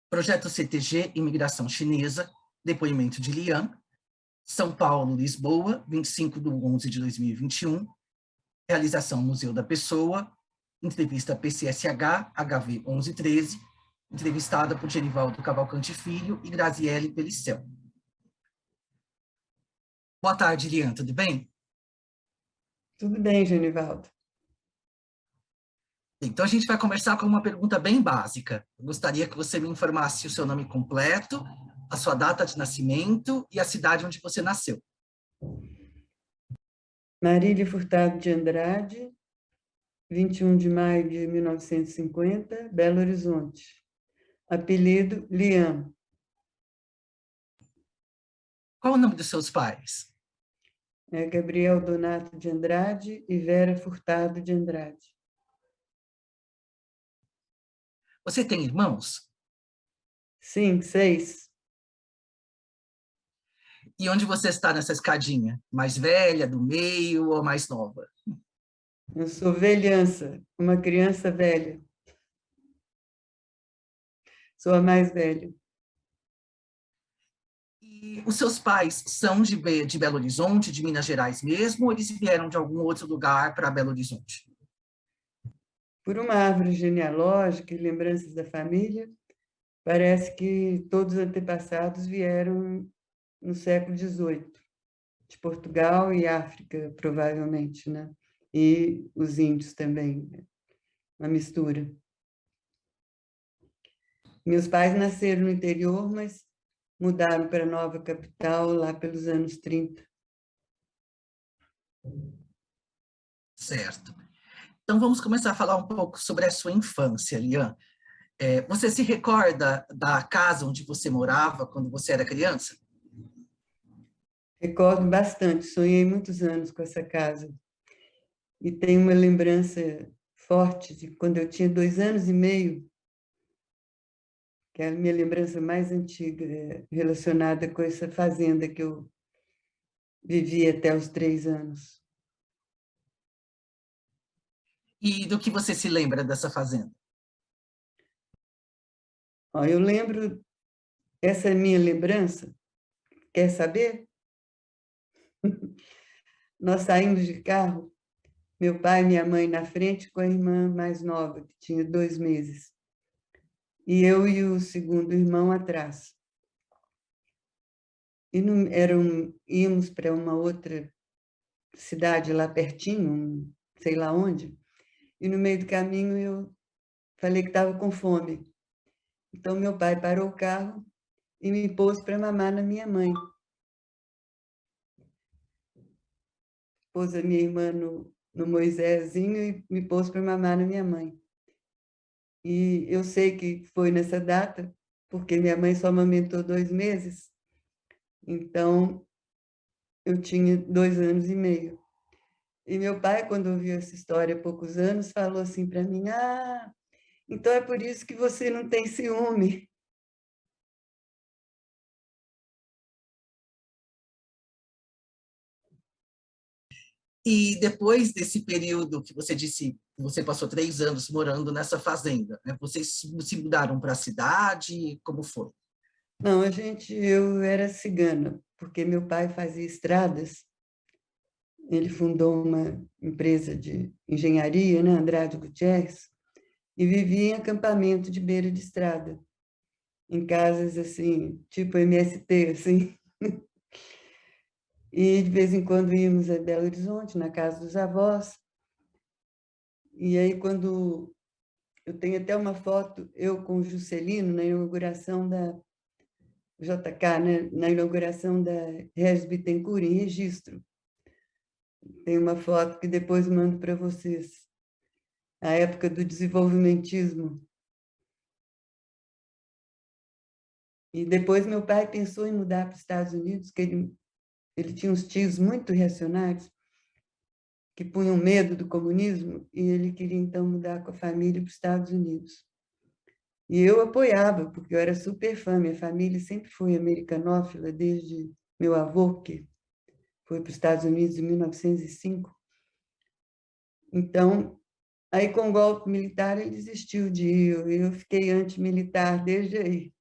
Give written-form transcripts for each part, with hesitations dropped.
Projeto CTG Imigração Chinesa, depoimento de Lian, São Paulo, Lisboa, 25/11/2021, realização Museu da Pessoa, entrevista PCSH, HV 1113, entrevistada por Genivaldo Cavalcante Filho e Graziele Pelicel. Boa tarde, Lian, tudo bem? Tudo bem, Genivaldo. Então, a gente vai começar com uma pergunta bem básica. Eu gostaria que você me informasse o seu nome completo, a sua data de nascimento e a cidade onde você nasceu. Marília Furtado de Andrade, 21 de maio de 1950, Belo Horizonte. Apelido, Lian. Qual o nome dos seus pais? Gabriel Donato de Andrade e Vera Furtado de Andrade. Você tem irmãos? Sim, 6. E onde você está nessa escadinha? Mais velha, do meio ou mais nova? Eu sou velhança, uma criança velha. Sou a mais velha. E os seus pais são de Belo Horizonte, de Minas Gerais mesmo, ou eles vieram de algum outro lugar para Belo Horizonte? Por uma árvore genealógica e lembranças da família, parece que todos os antepassados vieram no século XVIII, de Portugal e África, provavelmente, né? E os índios também, uma mistura. Meus pais nasceram no interior, mas mudaram para a nova capital lá pelos anos 30. Certo. Então, vamos começar a falar um pouco sobre a sua infância, Lian. Você se recorda da casa onde você morava quando você era criança? Recordo bastante, sonhei muitos anos com essa casa. E tenho uma lembrança forte de quando eu tinha 2 anos e meio, que é a minha lembrança mais antiga, relacionada com essa fazenda que eu vivi até os 3 anos. E do que você se lembra dessa fazenda? Eu lembro, essa é a minha lembrança, quer saber? Nós saímos de carro, meu pai e minha mãe na frente com a irmã mais nova, que tinha 2 meses, e eu e o segundo irmão atrás. E íamos para uma outra cidade lá pertinho, sei lá onde, e no meio do caminho eu falei que estava com fome. Então meu pai parou o carro e me pôs para mamar na minha mãe. Pôs a minha irmã no Moisésinho e me pôs para mamar na minha mãe. E eu sei que foi nessa data, porque minha mãe só amamentou 2 meses, então eu tinha 2 anos e meio. E meu pai, quando ouviu essa história há poucos anos, falou assim para mim: "Ah, então é por isso que você não tem ciúme." E depois desse período que você disse, você passou 3 anos morando nessa fazenda, né? Vocês se mudaram para a cidade? Como foi? Não, eu era cigana, porque meu pai fazia estradas. Ele fundou uma empresa de engenharia, né, Andrade Gutierrez, e vivia em acampamento de beira de estrada, em casas assim, tipo MST, assim. E de vez em quando íamos a Belo Horizonte, na casa dos avós. E aí, quando eu tenho até uma foto, eu com o Juscelino, na inauguração da JK, né, na inauguração da Regis Bittencourt, em Registro. Tem uma foto que depois mando para vocês. A época do desenvolvimentismo. E depois meu pai pensou em mudar para os Estados Unidos, que ele tinha uns tios muito reacionários, que punham medo do comunismo, e ele queria então mudar com a família para os Estados Unidos. E eu apoiava, porque eu era super fã, minha família sempre foi americanófila, desde meu avô, que foi para os Estados Unidos em 1905. Então, aí com o golpe militar ele desistiu de ir, eu fiquei antimilitar desde aí.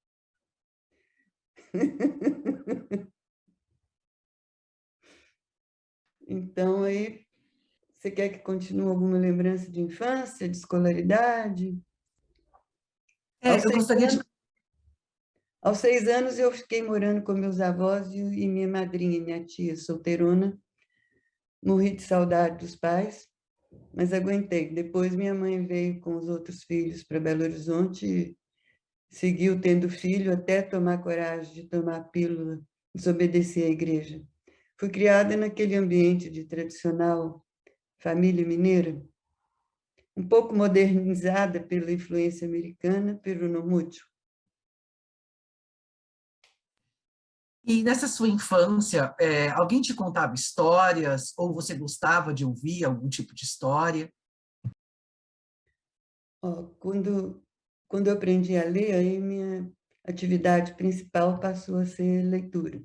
Então, aí, você quer que continue alguma lembrança de infância, de escolaridade? Aos Eu seis gostaria de... anos, aos 6 anos, eu fiquei morando com meus avós e minha madrinha, minha tia, solteirona. Morri de saudade dos pais, mas aguentei. Depois, minha mãe veio com os outros filhos para Belo Horizonte e seguiu tendo filho até tomar coragem de tomar a pílula, desobedecer à igreja. Fui criada naquele ambiente de tradicional família mineira, um pouco modernizada pela influência americana, pero no mucho. E nessa sua infância, alguém te contava histórias ou você gostava de ouvir algum tipo de história? Quando eu aprendi a ler, aí minha atividade principal passou a ser leitura.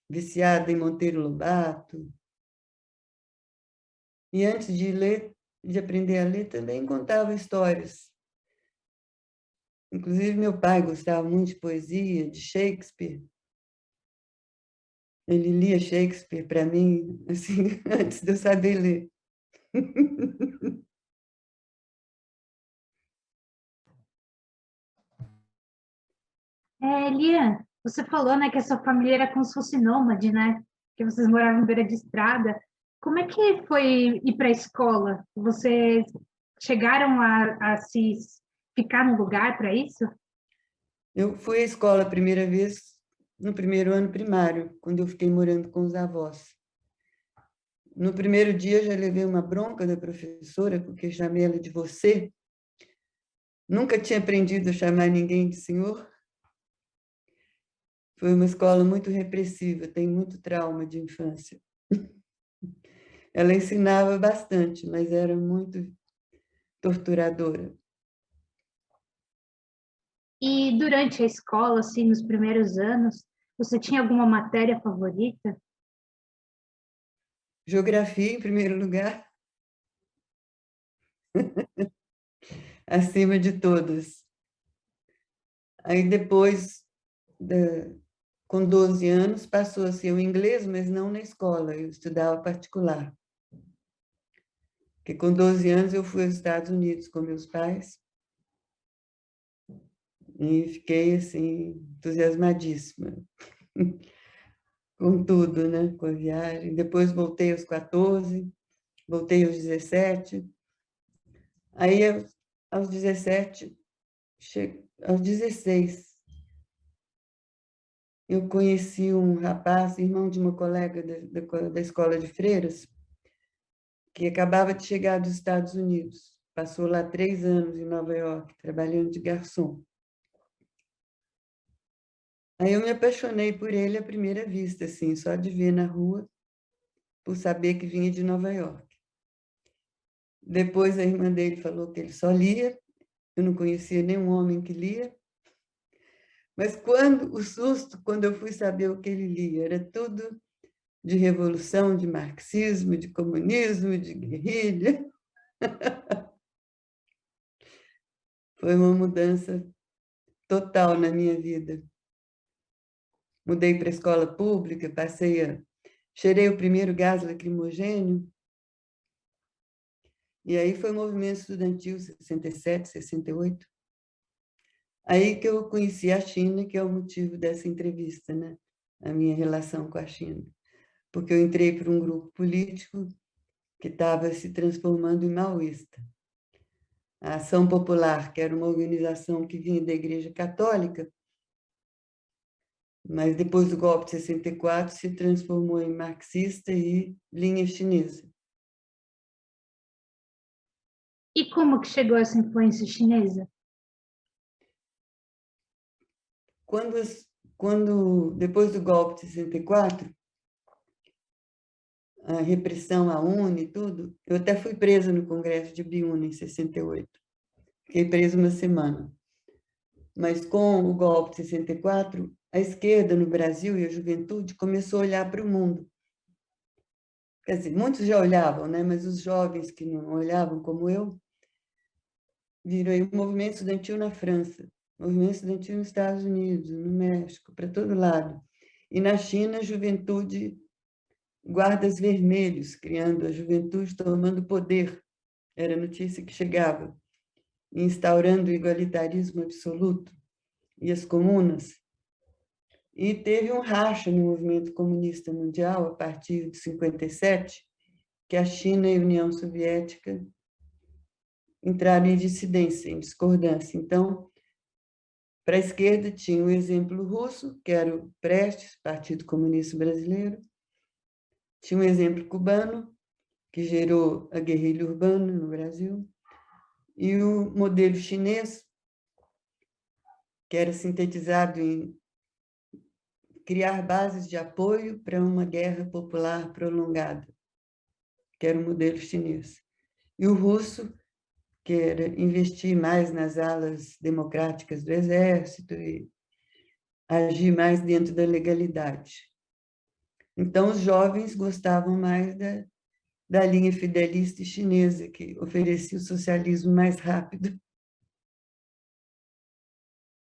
Viciada em Monteiro Lobato. E antes de ler, de aprender a ler, também contava histórias. Inclusive, meu pai gostava muito de poesia, de Shakespeare. Ele lia Shakespeare para mim, assim, antes de eu saber ler. Lian, você falou, né, que a sua família era como se fosse nômade, né? Que vocês moravam em beira de estrada. Como é que foi ir para a escola? Vocês chegaram a se ficar no lugar para isso? Eu fui à escola a primeira vez no primeiro ano primário, quando eu fiquei morando com os avós. No primeiro dia, já levei uma bronca da professora, porque chamei ela de você. Nunca tinha aprendido a chamar ninguém de senhor. Foi uma escola muito repressiva, tem muito trauma de infância. Ela ensinava bastante, mas era muito torturadora. E durante a escola, assim, nos primeiros anos, você tinha alguma matéria favorita? Geografia, em primeiro lugar, acima de todas. Aí depois, com 12 anos, passou a ser o inglês, mas não na escola, eu estudava particular. Porque com 12 anos eu fui aos Estados Unidos com meus pais e fiquei assim entusiasmadíssima com tudo, né? Com a viagem. Depois voltei aos 14, voltei aos 17. Aí aos 17, aos 16, eu conheci um rapaz, irmão de uma colega da escola de freiras, que acabava de chegar dos Estados Unidos. Passou lá 3 anos em Nova York, trabalhando de garçom. Aí eu me apaixonei por ele à primeira vista, assim, só de ver na rua, por saber que vinha de Nova York. Depois a irmã dele falou que ele só lia, eu não conhecia nenhum homem que lia, mas o susto, quando eu fui saber o que ele lia, era tudo de revolução, de marxismo, de comunismo, de guerrilha. Foi uma mudança total na minha vida. Mudei para a escola pública, cheirei o primeiro gás lacrimogênio, e aí foi o movimento estudantil 67, 68. Aí que eu conheci a China, que é o motivo dessa entrevista, né? A minha relação com a China. Porque eu entrei para um grupo político que estava se transformando em maoísta. A Ação Popular, que era uma organização que vinha da Igreja Católica, mas depois do golpe de 64 se transformou em marxista e linha chinesa. E como que chegou essa influência chinesa? Depois do golpe de 64, a repressão à UNE e tudo, eu até fui presa no Congresso de Biúna, em 68. Fiquei presa uma semana. Mas com o golpe de 64, a esquerda no Brasil e a juventude começou a olhar para o mundo. Quer dizer, muitos já olhavam, né? Mas os jovens que não olhavam, como eu, viram aí o movimento estudantil na França. movimento estudantil nos Estados Unidos, no México, para todo lado. E na China, a juventude, guardas vermelhos, criando a juventude, tomando poder. Era a notícia que chegava, instaurando o igualitarismo absoluto e as comunas. E teve um racha no movimento comunista mundial, a partir de 57, que a China e a União Soviética entraram em dissidência, em discordância. Então, para a esquerda tinha o exemplo russo, que era o Prestes, Partido Comunista Brasileiro, tinha um exemplo cubano, que gerou a guerrilha urbana no Brasil, e o modelo chinês, que era sintetizado em criar bases de apoio para uma guerra popular prolongada, que era o modelo chinês. E o russo, que era investir mais nas alas democráticas do exército e agir mais dentro da legalidade. Então, os jovens gostavam mais da linha fidelista chinesa, que oferecia o socialismo mais rápido.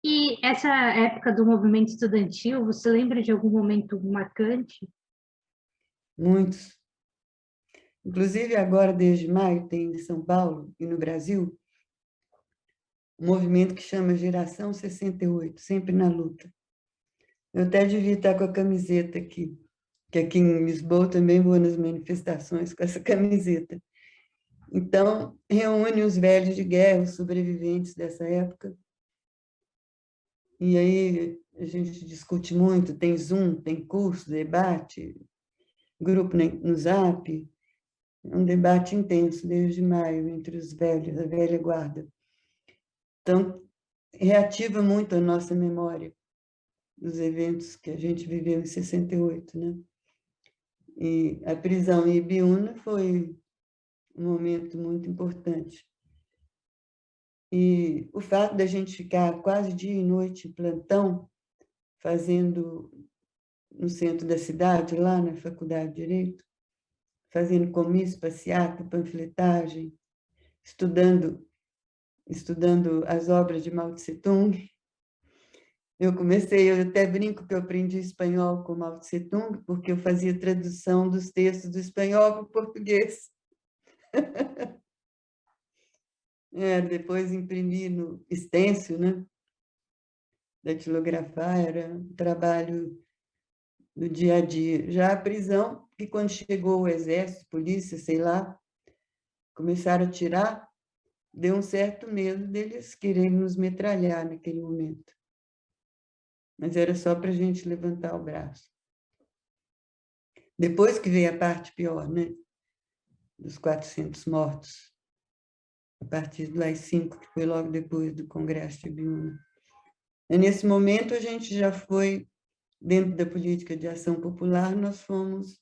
E essa época do movimento estudantil, você lembra de algum momento marcante? Muitos. Inclusive, agora, desde maio, tem em São Paulo e no Brasil um movimento que chama Geração 68, sempre na luta. Eu até devia estar com a camiseta aqui, que aqui em Lisboa também vou nas manifestações com essa camiseta. Então, reúne os velhos de guerra, os sobreviventes dessa época. E aí a gente discute muito, tem Zoom, tem curso, debate, grupo no Zap. É um debate intenso desde maio entre os velhos, a velha guarda. Então, reativa muito a nossa memória dos eventos que a gente viveu em 68, né? E a prisão em Ibiúna foi um momento muito importante. E o fato da gente ficar quase dia e noite em plantão, fazendo no centro da cidade, lá na Faculdade de Direito, fazendo comício, passeata, panfletagem, estudando as obras de Mao Tse Tung. Eu até brinco que eu aprendi espanhol com Mao Tse Tung, porque eu fazia tradução dos textos do espanhol para o português. Depois imprimi no stencil, né? Datilografar era um trabalho do dia a dia. Já a prisão, que quando chegou o exército, polícia, sei lá, começaram a tirar, deu um certo medo deles quererem nos metralhar naquele momento. Mas era só para a gente levantar o braço. Depois que veio a parte pior, né? Dos 400 mortos, a partir do AI-5, que foi logo depois do Congresso de Ibiúna. E nesse momento, a gente já foi, dentro da política de ação popular, nós fomos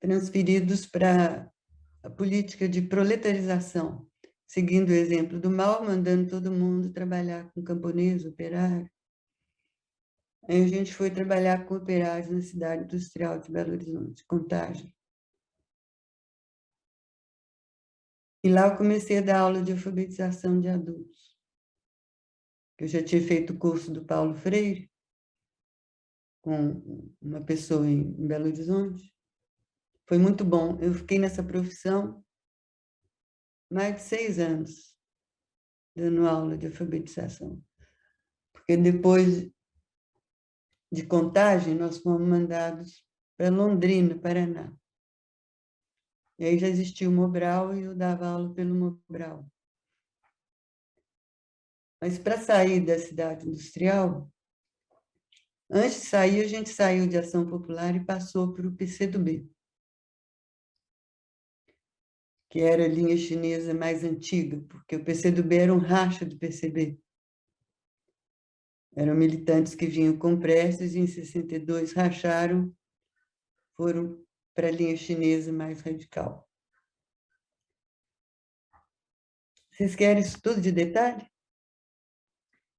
transferidos para a política de proletarização, seguindo o exemplo do Mao, mandando todo mundo trabalhar com camponês, operário. Aí a gente foi trabalhar com operários na cidade industrial de Belo Horizonte, Contagem. E lá eu comecei a dar aula de alfabetização de adultos. Eu já tinha feito o curso do Paulo Freire, com uma pessoa em Belo Horizonte. Foi muito bom. Eu fiquei nessa profissão mais de 6 anos, dando aula de alfabetização. Porque depois de Contagem, nós fomos mandados para Londrina, Paraná. E aí já existia o Mobral e eu dava aula pelo Mobral. Mas para sair da cidade industrial, antes de sair, a gente saiu de Ação Popular e passou para o PCdoB, que era a linha chinesa mais antiga, porque o PCdoB era um racha do PCB. Eram militantes que vinham com Prestes e, em 62, racharam, foram para a linha chinesa mais radical. Vocês querem isso tudo de detalhe?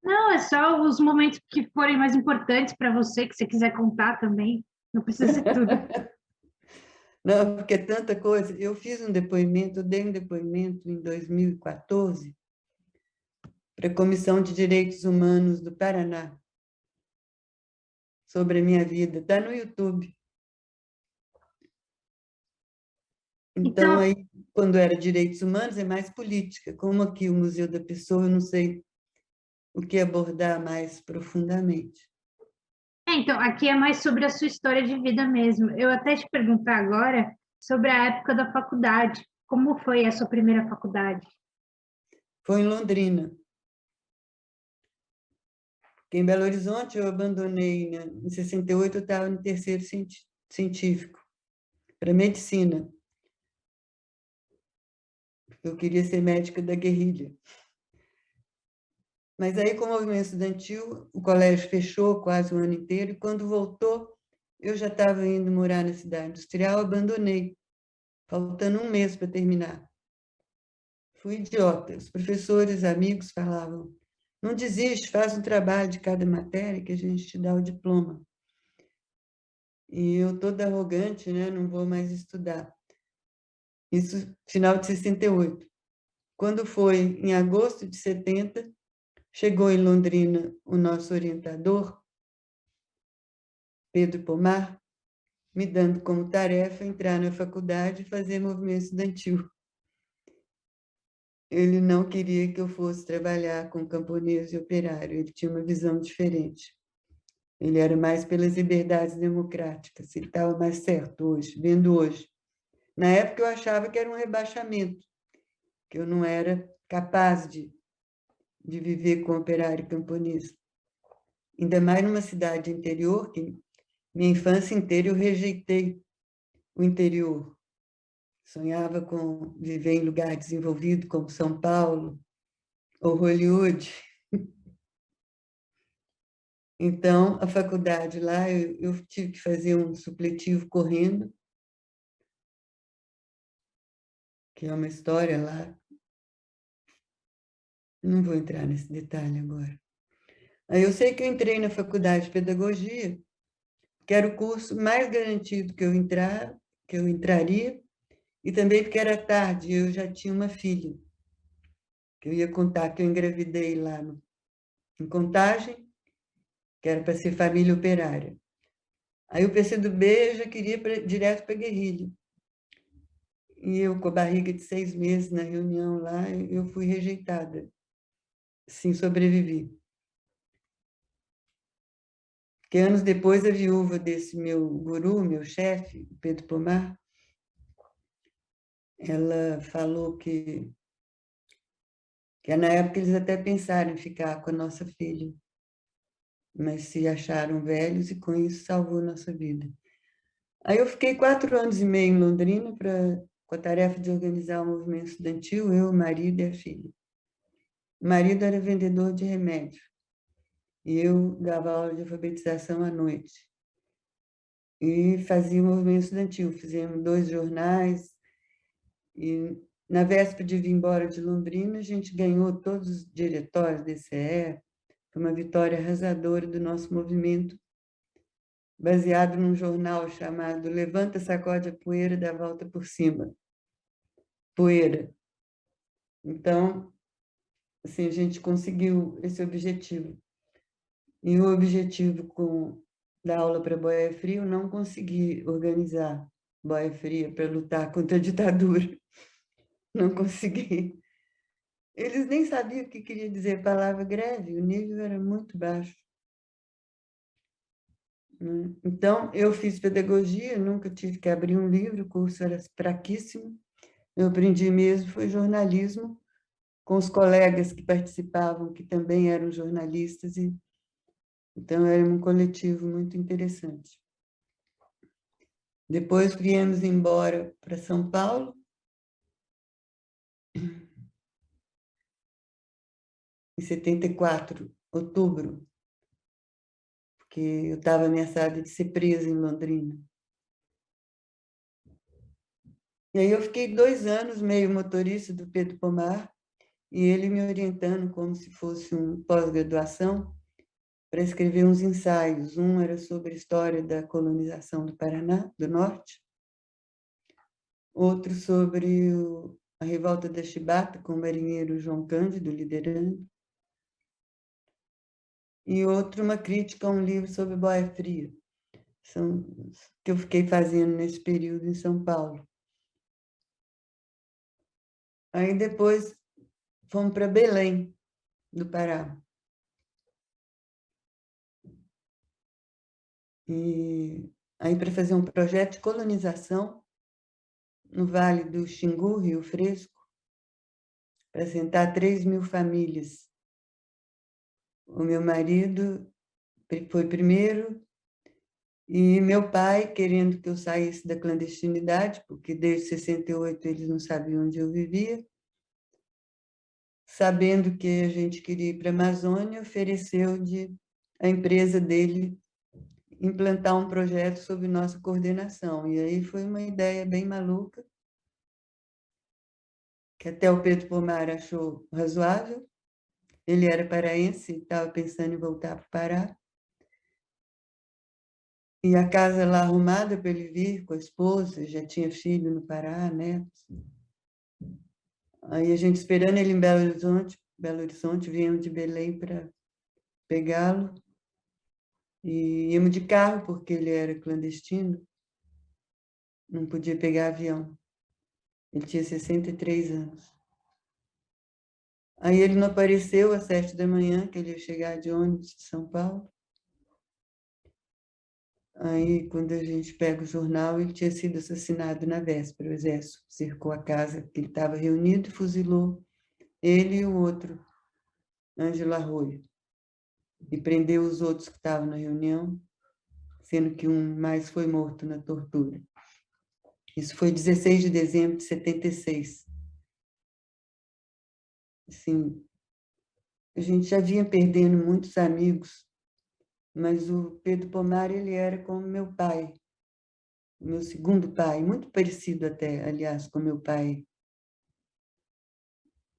Não, é só os momentos que forem mais importantes para você, que você quiser contar também. Não precisa ser tudo. Não, porque é tanta coisa. Eu dei um depoimento em 2014, para a Comissão de Direitos Humanos do Paraná, sobre a minha vida. Está no YouTube. Então, aí, quando era direitos humanos, é mais política. Como aqui o Museu da Pessoa, eu não sei o que abordar mais profundamente. Então, aqui é mais sobre a sua história de vida mesmo. Eu até te perguntar agora sobre a época da faculdade. Como foi a sua primeira faculdade? Foi em Londrina. Porque em Belo Horizonte eu abandonei, né? Em 68 eu estava no terceiro científico, para medicina. Eu queria ser médica da guerrilha. Mas aí, com o movimento estudantil, o colégio fechou quase o ano inteiro, e quando voltou, eu já estava indo morar na cidade industrial, abandonei, faltando um mês para terminar. Fui idiota. Os professores, amigos falavam, não desiste, faz um trabalho de cada matéria que a gente te dá o diploma. E eu toda arrogante, né? Não vou mais estudar. Isso final de 68. Quando foi em agosto de 70, chegou em Londrina o nosso orientador, Pedro Pomar, me dando como tarefa entrar na faculdade e fazer movimento estudantil. Ele não queria que eu fosse trabalhar com camponês e operário, ele tinha uma visão diferente. Ele era mais pelas liberdades democráticas, ele estava mais certo hoje, vendo hoje. Na época eu achava que era um rebaixamento, que eu não era capaz de viver com operário e camponês. Ainda mais numa cidade interior, que minha infância inteira eu rejeitei o interior. Sonhava com viver em lugar desenvolvido como São Paulo ou Hollywood. Então, a faculdade lá, eu tive que fazer um supletivo correndo, que é uma história lá. Não vou entrar nesse detalhe agora. Aí eu sei que eu entrei na faculdade de pedagogia, que era o curso mais garantido que eu entraria, e também porque era tarde, eu já tinha uma filha, que eu ia contar que eu engravidei lá em Contagem, que era para ser família operária. Aí o PCdoB já queria direto para a guerrilha. E eu, com a barriga de 6 meses na reunião lá, eu fui rejeitada. Sim, sobrevivi. Porque anos depois, a viúva desse meu guru, meu chefe, Pedro Pomar, ela falou que na época eles até pensaram em ficar com a nossa filha, mas se acharam velhos e com isso salvou a nossa vida. Aí eu fiquei 4 anos e meio em Londrina com a tarefa de organizar o movimento estudantil, eu, o marido e a filha. O marido era vendedor de remédio e eu dava aula de alfabetização à noite. E fazia o movimento estudantil, fizemos 2 jornais, e na véspera de vir embora de Londrina, a gente ganhou todos os diretórios do DCE, foi uma vitória arrasadora do nosso movimento, baseado num jornal chamado Levanta, Sacode a Poeira, dá Volta por Cima. Poeira. Então, assim, a gente conseguiu esse objetivo. E o objetivo da aula para Boia Fria, eu não consegui organizar Boia Fria para lutar contra a ditadura. Não consegui. Eles nem sabiam o que queria dizer a palavra greve, o nível era muito baixo. Então, eu fiz pedagogia, nunca tive que abrir um livro, o curso era fraquíssimo. Eu aprendi mesmo, foi jornalismo, com os colegas que participavam, que também eram jornalistas, e então era um coletivo muito interessante. Depois viemos embora para São Paulo, em 74, outubro, porque eu estava ameaçada de ser presa em Londrina. E aí eu fiquei 2 anos meio motorista do Pedro Pomar, e ele me orientando como se fosse um pós-graduação para escrever uns ensaios. Um era sobre a história da colonização do Paraná, do Norte, outro sobre a revolta da Chibata, com o marinheiro João Cândido liderando, e outro, uma crítica a um livro sobre Boia Fria, são que eu fiquei fazendo nesse período em São Paulo. Aí depois fomos para Belém, do Pará. E aí para fazer um projeto de colonização no Vale do Xingu, Rio Fresco, para assentar 3.000 famílias. O meu marido foi primeiro, e meu pai, querendo que eu saísse da clandestinidade, porque desde 68 eles não sabiam onde eu vivia, sabendo que a gente queria ir para a Amazônia, ofereceu a empresa dele implantar um projeto sob nossa coordenação. E aí foi uma ideia bem maluca, que até o Pedro Pomar achou razoável. Ele era paraense, estava pensando em voltar para o Pará. E a casa lá arrumada para ele vir com a esposa, já tinha filho no Pará, netos. Aí a gente esperando ele em Belo Horizonte, viemos de Belém para pegá-lo. E íamos de carro, porque ele era clandestino, não podia pegar avião. Ele tinha 63 anos. Aí ele não apareceu às 7 da manhã, que ele ia chegar de ônibus de São Paulo. Aí, quando a gente pega o jornal, ele tinha sido assassinado na véspera. O exército cercou a casa que ele estava reunido e fuzilou ele e o outro, Ângelo Arroio. E prendeu os outros que estavam na reunião, sendo que um mais foi morto na tortura. Isso foi 16 de dezembro de 76. Assim, a gente já vinha perdendo muitos amigos, mas o Pedro Pomar, ele era como meu pai, o meu segundo pai, muito parecido até, aliás, com meu pai.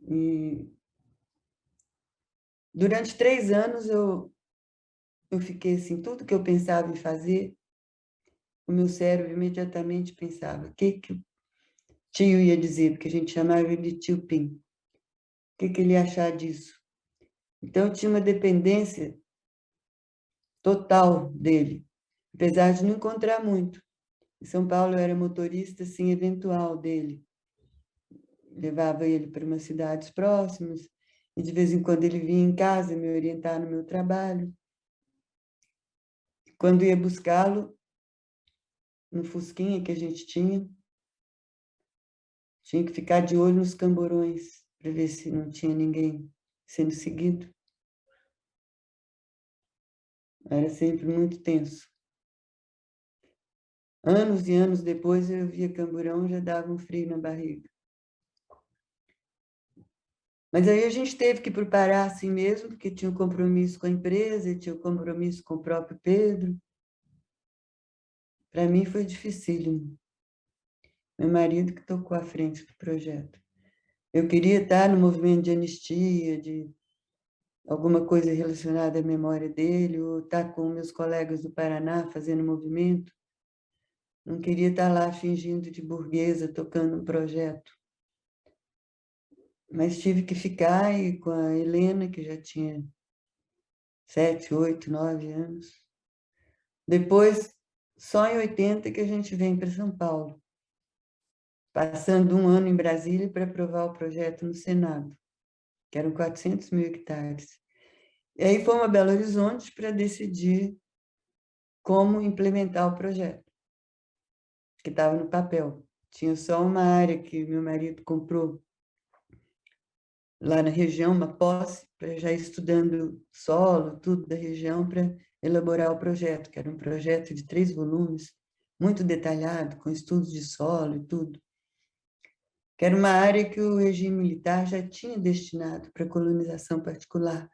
E durante 3 anos eu fiquei assim, tudo que eu pensava em fazer, o meu cérebro imediatamente pensava, o que o tio ia dizer, porque a gente chamava ele de tio Pim. O que ele ia achar disso? Então, eu tinha uma dependência total dele, apesar de não encontrar muito. Em São Paulo, eu era motorista, assim, eventual dele. Levava ele para umas cidades próximas, e de vez em quando ele vinha em casa me orientar no meu trabalho. Quando ia buscá-lo, no Fusquinha que a gente tinha que ficar de olho nos camborões para ver se não tinha ninguém sendo seguido. Era sempre muito tenso. Anos e anos depois eu via camburão, já dava um frio na barriga. Mas aí a gente teve que preparar assim mesmo, porque tinha um compromisso com a empresa, tinha um compromisso com o próprio Pedro. Para mim foi dificílimo. Meu marido que tocou à frente do projeto. Eu queria estar no movimento de anistia, de alguma coisa relacionada à memória dele, ou estar com meus colegas do Paraná fazendo movimento. Não queria estar lá fingindo de burguesa, tocando um projeto. Mas tive que ficar e com a Helena, que já tinha 7, 8, 9 anos. Depois, só em 80 que a gente vem para São Paulo, passando um ano em Brasília para aprovar o projeto no Senado, que eram 400.000 hectares. E aí fomos a Belo Horizonte para decidir como implementar o projeto, que estava no papel. Tinha só uma área que meu marido comprou lá na região, uma posse, para já ir estudando solo, tudo da região, para elaborar o projeto, que era um projeto de 3 volumes, muito detalhado, com estudos de solo e tudo. Que era uma área que o regime militar já tinha destinado para colonização particular,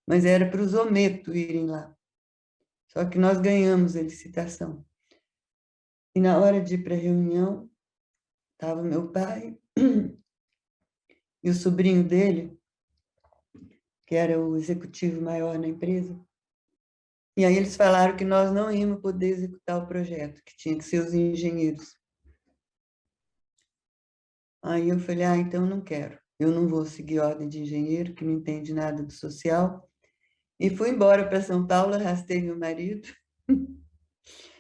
mas era para os Ometo irem lá. Só que nós ganhamos a licitação. E na hora de ir para a reunião, estava meu pai e o sobrinho dele, que era o executivo maior na empresa. E aí eles falaram que nós não íamos poder executar o projeto, que tinha que ser os engenheiros. Aí eu falei, então não quero. Eu não vou seguir ordem de engenheiro, que não entende nada do social, E fui embora para São Paulo, arrastei meu marido.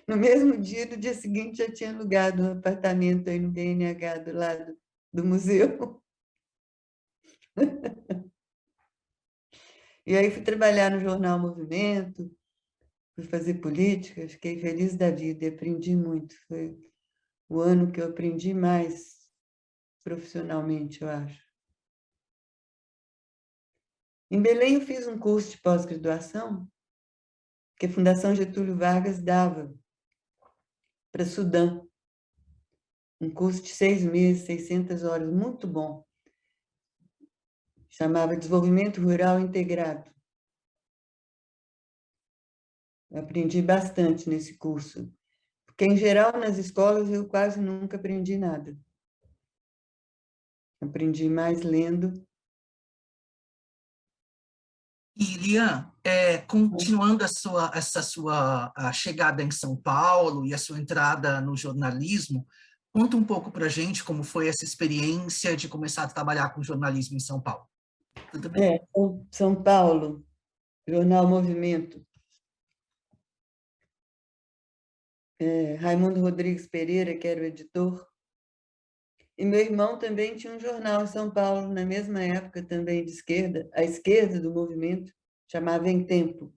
No mesmo dia, no dia seguinte, já tinha alugado um apartamento aí no BNH do lado do museu. E aí fui trabalhar no jornal Movimento, fui fazer política, fiquei feliz da vida e aprendi muito. Foi o ano que eu aprendi mais profissionalmente, eu acho. Em Belém, eu fiz um curso de pós-graduação que a Fundação Getúlio Vargas dava para Sudã. Um curso de 6 meses, 600 horas, muito bom. Chamava Desenvolvimento Rural Integrado. Eu aprendi bastante nesse curso, porque, em geral, nas escolas eu quase nunca aprendi nada. Aprendi mais lendo. E, Lian, continuando essa sua chegada em São Paulo e a sua entrada no jornalismo, conta um pouco para a gente como foi essa experiência de começar a trabalhar com jornalismo em São Paulo. Tudo bem? São Paulo, Jornal Movimento. Raimundo Rodrigues Pereira, que era o editor. E meu irmão também tinha um jornal em São Paulo, na mesma época, também de esquerda, à esquerda do movimento, chamava Em Tempo.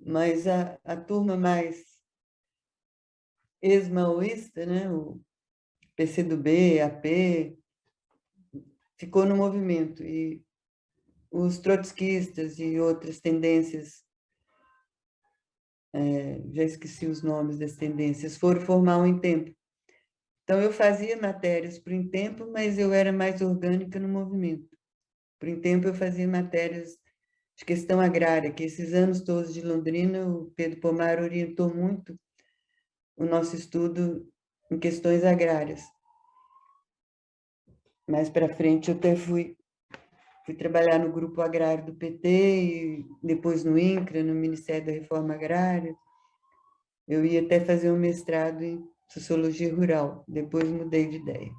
Mas a turma mais ex-maoísta, né, o PCdoB, AP, ficou no movimento. E os trotskistas e outras tendências, já esqueci os nomes das tendências, foram formar um Em Tempo. Então, eu fazia matérias para o Em Tempo, mas eu era mais orgânica no movimento. Para o Em Tempo, eu fazia matérias de questão agrária, que esses anos todos de Londrina, o Pedro Pomar orientou muito o nosso estudo em questões agrárias. Mais para frente, eu até fui trabalhar no Grupo Agrário do PT, e depois no INCRA, no Ministério da Reforma Agrária. Eu ia até fazer um mestrado em Sociologia Rural, depois mudei de ideia.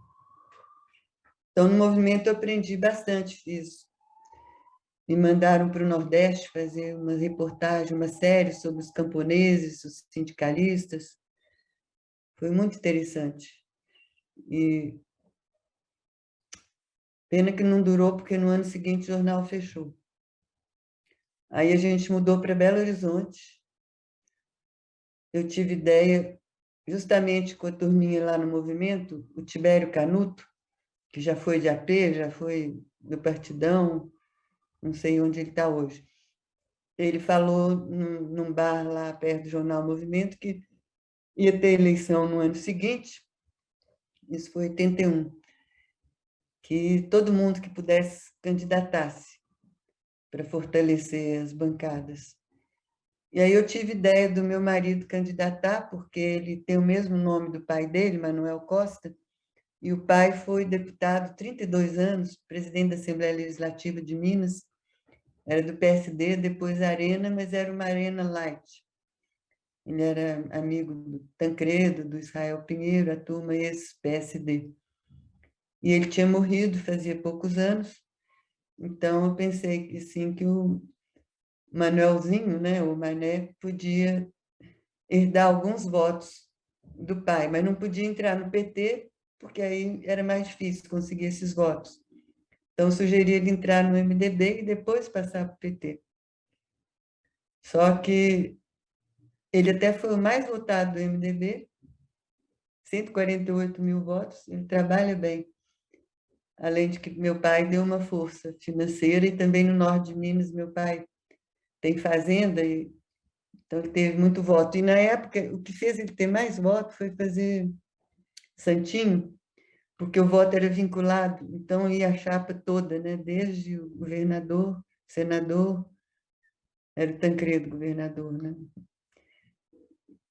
Então, no movimento, eu aprendi bastante, me mandaram para o Nordeste fazer uma reportagem, uma série sobre os camponeses, os sindicalistas. Foi muito interessante. E pena que não durou, porque no ano seguinte o jornal fechou. Aí a gente mudou para Belo Horizonte. Eu tive ideia, justamente com a turminha lá no movimento, o Tibério Canuto, que já foi de AP, já foi do Partidão, não sei onde ele está hoje. Ele falou num bar lá perto do Jornal Movimento que ia ter eleição no ano seguinte, isso foi 81, que todo mundo que pudesse candidatar-se para fortalecer as bancadas. E aí eu tive ideia do meu marido candidatar, porque ele tem o mesmo nome do pai dele, Manuel Costa, e o pai foi deputado 32 anos, presidente da Assembleia Legislativa de Minas, era do PSD, depois Arena, mas era uma Arena light. Ele era amigo do Tancredo, do Israel Pinheiro, a turma ex-PSD. E ele tinha morrido fazia poucos anos, então eu pensei que sim, que o Manuelzinho, né, o Mané, podia herdar alguns votos do pai, mas não podia entrar no PT, porque aí era mais difícil conseguir esses votos. Então, eu sugeri ele entrar no MDB e depois passar para o PT. Só que ele até foi o mais votado do MDB, 148 mil votos, ele trabalha bem. Além de que meu pai deu uma força financeira, e também no norte de Minas, meu pai tem fazenda, então ele teve muito voto. E, na época, o que fez ele ter mais voto foi fazer santinho, porque o voto era vinculado, então ia a chapa toda, né? Desde o governador, senador, era o Tancredo governador, né?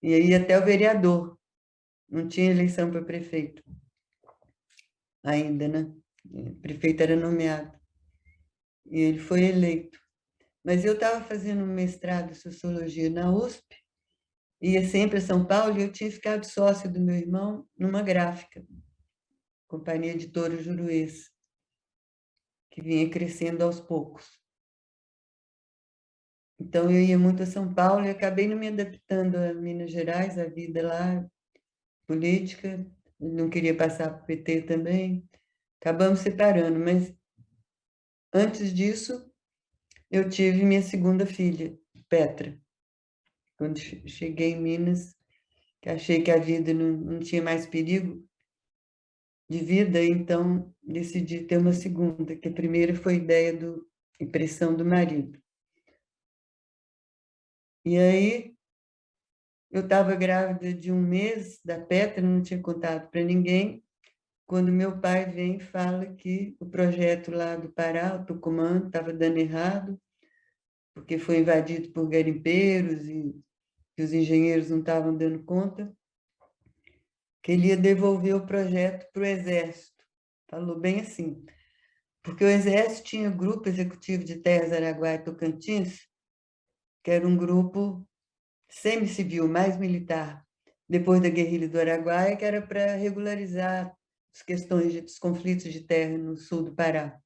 E aí até o vereador, não tinha eleição para prefeito ainda, né? O prefeito era nomeado, e ele foi eleito. Mas eu estava fazendo um mestrado em Sociologia na USP, ia sempre a São Paulo, e eu tinha ficado sócia do meu irmão numa gráfica, Companhia Editora Juruês, que vinha crescendo aos poucos. Então, eu ia muito a São Paulo e acabei não me adaptando a Minas Gerais, a vida lá, política. Não queria passar para o PT também. Acabamos separando, mas antes disso, eu tive minha segunda filha, Petra. Quando cheguei em Minas, que achei que a vida não tinha mais perigo de vida, então decidi ter uma segunda, que a primeira foi ideia e pressão do marido. E aí, eu estava grávida de 1 mês da Petra, não tinha contado para ninguém, quando meu pai vem e fala que o projeto lá do Pará, o Tucumã, estava dando errado, porque foi invadido por garimpeiros e que os engenheiros não estavam dando conta, que ele ia devolver o projeto para o Exército. Falou bem assim, porque o Exército tinha grupo executivo de Terras Araguaia e Tocantins, que era um grupo semi-civil, mais militar, depois da guerrilha do Araguaia, que era para regularizar as questões dos conflitos de terra no sul do Pará.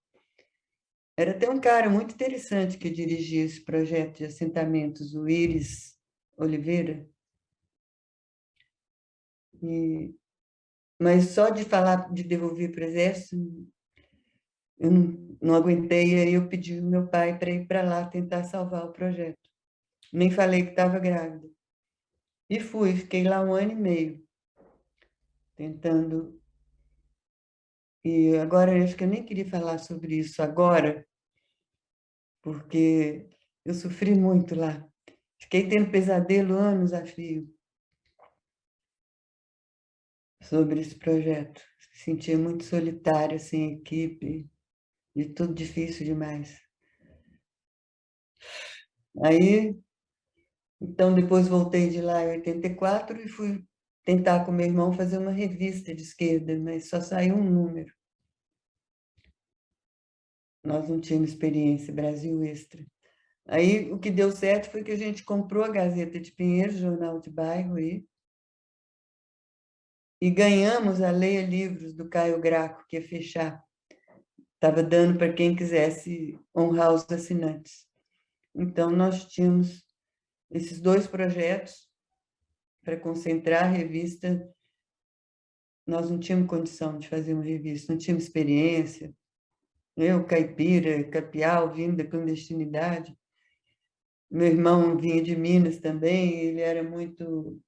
Era até um cara muito interessante que dirigia esse projeto de assentamentos, o Íris Oliveira. Mas só de falar de devolver para o Exército, eu não aguentei, aí eu pedi ao meu pai para ir para lá tentar salvar o projeto. Nem falei que estava grávida. E fui, fiquei lá 1 ano e meio, tentando. E agora, eu acho que eu nem queria falar sobre isso agora, porque eu sofri muito lá. Fiquei tendo pesadelo anos a fio sobre esse projeto. Me sentia muito solitária, sem equipe, e tudo difícil demais. Aí, então, depois voltei de lá em 84 e fui tentar com meu irmão fazer uma revista de esquerda, mas só saiu um número. Nós não tínhamos experiência, Brasil Extra. Aí, o que deu certo foi que a gente comprou a Gazeta de Pinheiros, jornal de bairro, e ganhamos a Leia Livros, do Caio Graco, que ia fechar. Estava dando para quem quisesse honrar os assinantes. Então, nós tínhamos esses 2 projetos para concentrar a revista. Nós não tínhamos condição de fazer uma revista, não tínhamos experiência. Eu, caipira, capial, vindo da clandestinidade. Meu irmão vinha de Minas também, ele era muito,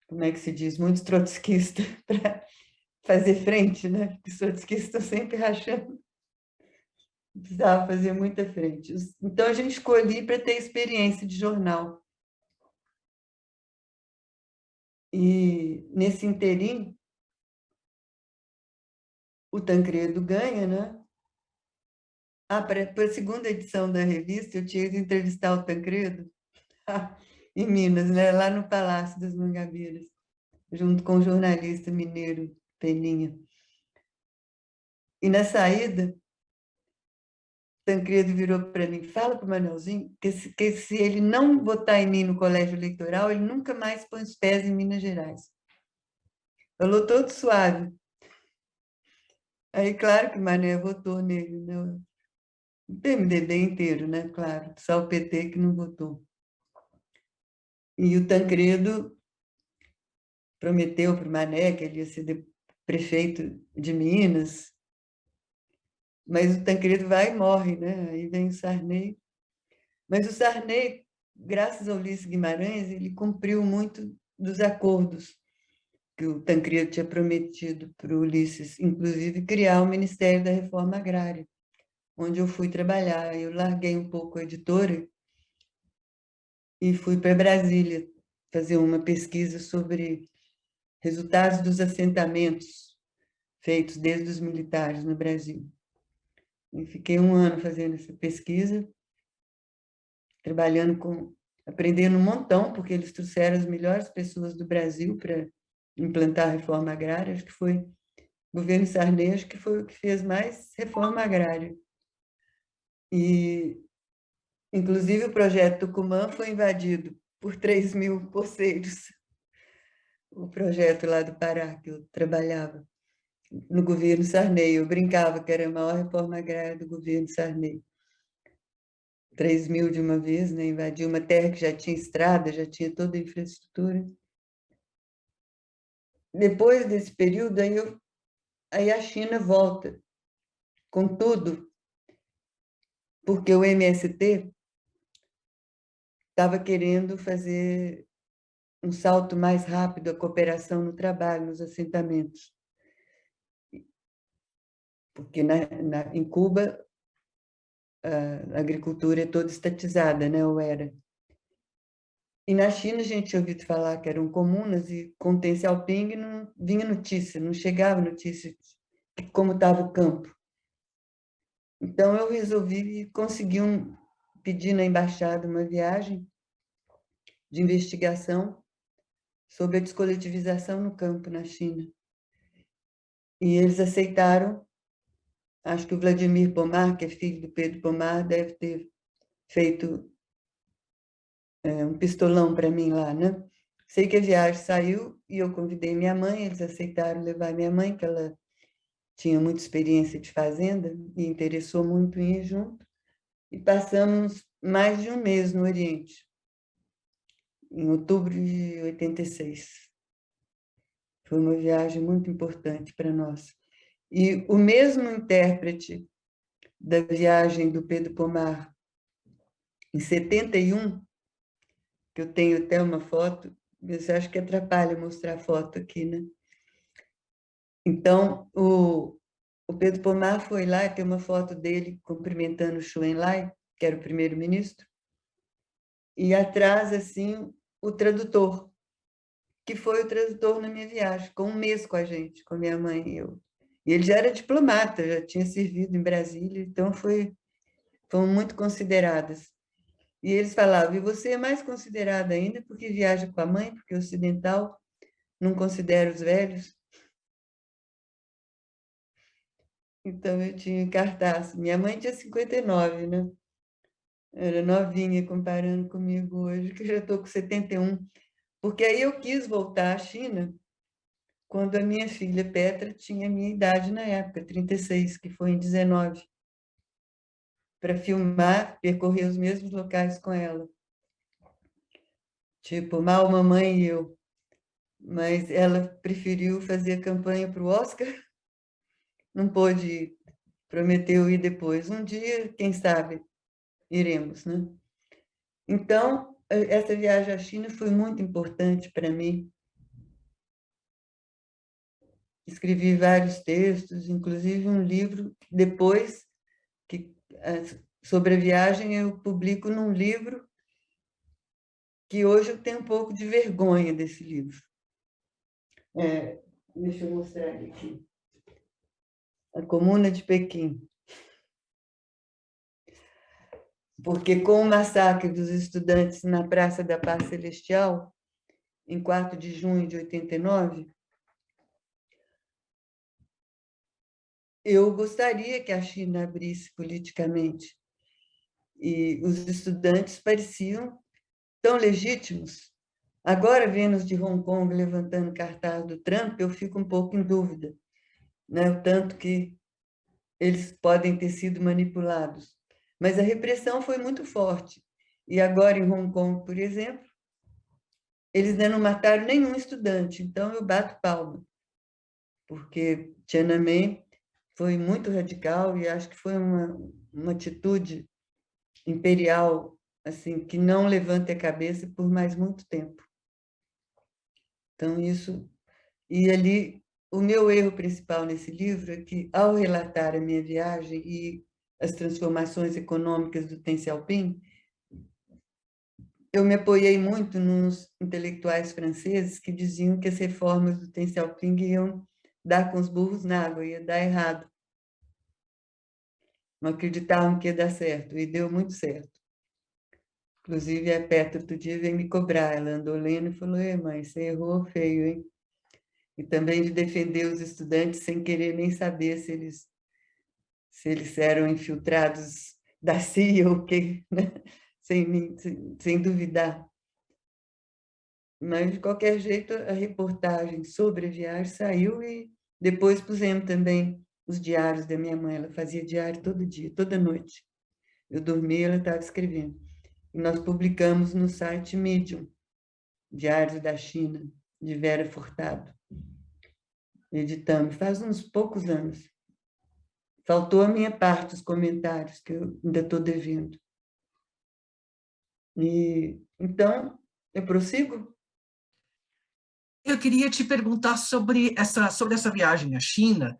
como é que se diz, muito trotskista para fazer frente, né? Porque os trotskistas estão sempre rachando. Precisava fazer muita frente. Então, a gente escolhi para ter experiência de jornal. E, nesse interim, o Tancredo ganha, né? Para a segunda edição da revista, eu tinha ido entrevistar o Tancredo em Minas, né? Lá no Palácio das Mangabeiras, junto com o jornalista mineiro Peninha. E, na saída, Tancredo virou para mim, fala para o Manuelzinho que se ele não votar em mim no colégio eleitoral, ele nunca mais põe os pés em Minas Gerais. Falou todo suave. Aí, claro que o Mané votou nele, né? O PMDB inteiro, né? Claro, só o PT que não votou. E o Tancredo prometeu para o Mané que ele ia ser prefeito de Minas, mas o Tancredo vai e morre, né? Aí vem o Sarney. Mas o Sarney, graças ao Ulisses Guimarães, ele cumpriu muito dos acordos que o Tancredo tinha prometido para o Ulisses, inclusive criar o Ministério da Reforma Agrária, onde eu fui trabalhar. Eu larguei um pouco a editora e fui para Brasília fazer uma pesquisa sobre resultados dos assentamentos feitos desde os militares no Brasil. E fiquei 1 ano fazendo essa pesquisa, aprendendo um montão, porque eles trouxeram as melhores pessoas do Brasil para implantar a reforma agrária. Acho que foi o governo Sarney, acho que foi o que fez mais reforma agrária. E, inclusive, o projeto Tucumã foi invadido por 3.000 poceiros. O projeto lá do Pará, que eu trabalhava no governo Sarney. Eu brincava que era a maior reforma agrária do governo Sarney. 3.000 de uma vez, né? Invadiu uma terra que já tinha estrada, já tinha toda a infraestrutura. Depois desse período, aí a China volta com tudo, porque o MST estava querendo fazer um salto mais rápido, a cooperação no trabalho, nos assentamentos. Porque em Cuba, a agricultura é toda estatizada, né? Ou era. E na China a gente tinha ouvido falar que eram comunas e com o Deng Xiaoping não vinha notícia, não chegava notícia de como estava o campo. Então eu resolvi conseguir pedir na embaixada uma viagem de investigação sobre a descoletivização no campo na China. E eles aceitaram. Acho que o Vladimir Pomar, que é filho do Pedro Pomar, deve ter feito um pistolão para mim lá, né? Sei que a viagem saiu e eu convidei minha mãe, eles aceitaram levar minha mãe, que ela tinha muita experiência de fazenda e interessou muito em ir junto. E passamos mais de um mês no Oriente, em outubro de 86. Foi uma viagem muito importante para nós. E o mesmo intérprete da viagem do Pedro Pomar, em 71, que eu tenho até uma foto, você acha que atrapalha mostrar a foto aqui, né? Então, o Pedro Pomar foi lá, tem uma foto dele cumprimentando o Zhou Enlai, que era o primeiro-ministro, e atrás, assim, o tradutor, que foi o tradutor na minha viagem, com um mês com a gente, com minha mãe e eu. E ele já era diplomata, já tinha servido em Brasília, então foram muito consideradas. E eles falavam, e você é mais considerada ainda porque viaja com a mãe, porque o ocidental não considera os velhos. Então, eu tinha cartaz. Minha mãe tinha 59, né? Era novinha comparando comigo hoje, que eu já estou com 71. Porque aí eu quis voltar à China quando a minha filha Petra tinha a minha idade na época, 36, que foi em 19, para filmar, percorrer os mesmos locais com ela. Tipo, Mal, Mamãe e eu. Mas ela preferiu fazer campanha para o Oscar, não pôde ir, prometeu ir depois. Um dia, quem sabe, iremos, né? Então, essa viagem à China foi muito importante para mim. Escrevi vários textos, inclusive um livro, depois, sobre a viagem, eu publico num livro que hoje eu tenho um pouco de vergonha desse livro. Deixa eu mostrar aqui. A Comuna de Pequim. Porque com o massacre dos estudantes na Praça da Paz Celestial, em 4 de junho de 89, eu gostaria que a China abrisse politicamente. E os estudantes pareciam tão legítimos. Agora, vendo os de Hong Kong levantando cartaz do Trump, eu fico um pouco em dúvida, né? O tanto que eles podem ter sido manipulados. Mas a repressão foi muito forte. E agora, em Hong Kong, por exemplo, eles ainda não mataram nenhum estudante. Então, eu bato palma, porque Tiananmen foi muito radical e acho que foi uma atitude imperial assim que não levanta a cabeça por mais muito tempo. Então, isso... E ali, o meu erro principal nesse livro é que, ao relatar a minha viagem e as transformações econômicas do Deng Xiaoping, eu me apoiei muito nos intelectuais franceses que diziam que as reformas do Deng Xiaoping iam dar com os burros na água, ia dar errado. Não acreditavam que ia dar certo, e deu muito certo. Inclusive, a Petra, outro dia, veio me cobrar. Ela andou lendo e falou, mãe, você errou feio, hein? E também de defender os estudantes sem querer nem saber se eles eram infiltrados da CIA ou o quê, né? sem duvidar. Mas, de qualquer jeito, a reportagem sobre a viagem saiu e depois pusemos também os diários da minha mãe. Ela fazia diário todo dia, toda noite. Eu dormi e ela estava escrevendo. E nós publicamos no site Medium, Diários da China, de Vera Furtado. Editamos, faz uns poucos anos. Faltou a minha parte, os comentários, que eu ainda estou devendo. E, então, eu prossigo? Eu queria te perguntar sobre essa viagem à China,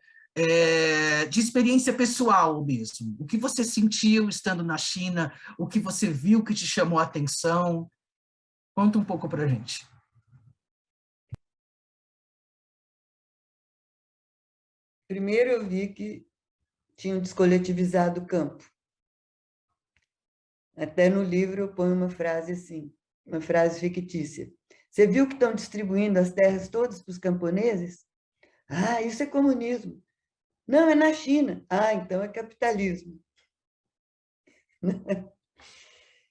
de experiência pessoal mesmo. O que você sentiu estando na China? O que você viu que te chamou a atenção? Conta um pouco para a gente. Primeiro eu vi que tinham descoletivizado o campo. Até no livro eu ponho uma frase assim, uma frase fictícia. Você viu que estão distribuindo as terras todas para os camponeses? Ah, isso é comunismo. Não, é na China. Ah, então é capitalismo.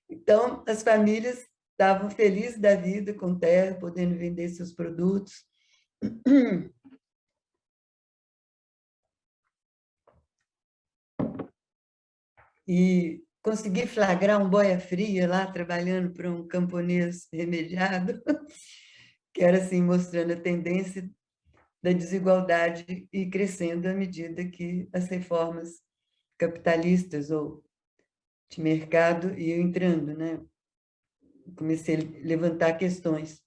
Então, as famílias estavam felizes da vida com terra, podendo vender seus produtos. E consegui flagrar um boia-fria lá, trabalhando para um camponês remediado, que era assim, mostrando a tendência da desigualdade e crescendo à medida que as reformas capitalistas ou de mercado iam entrando, né? Comecei a levantar questões.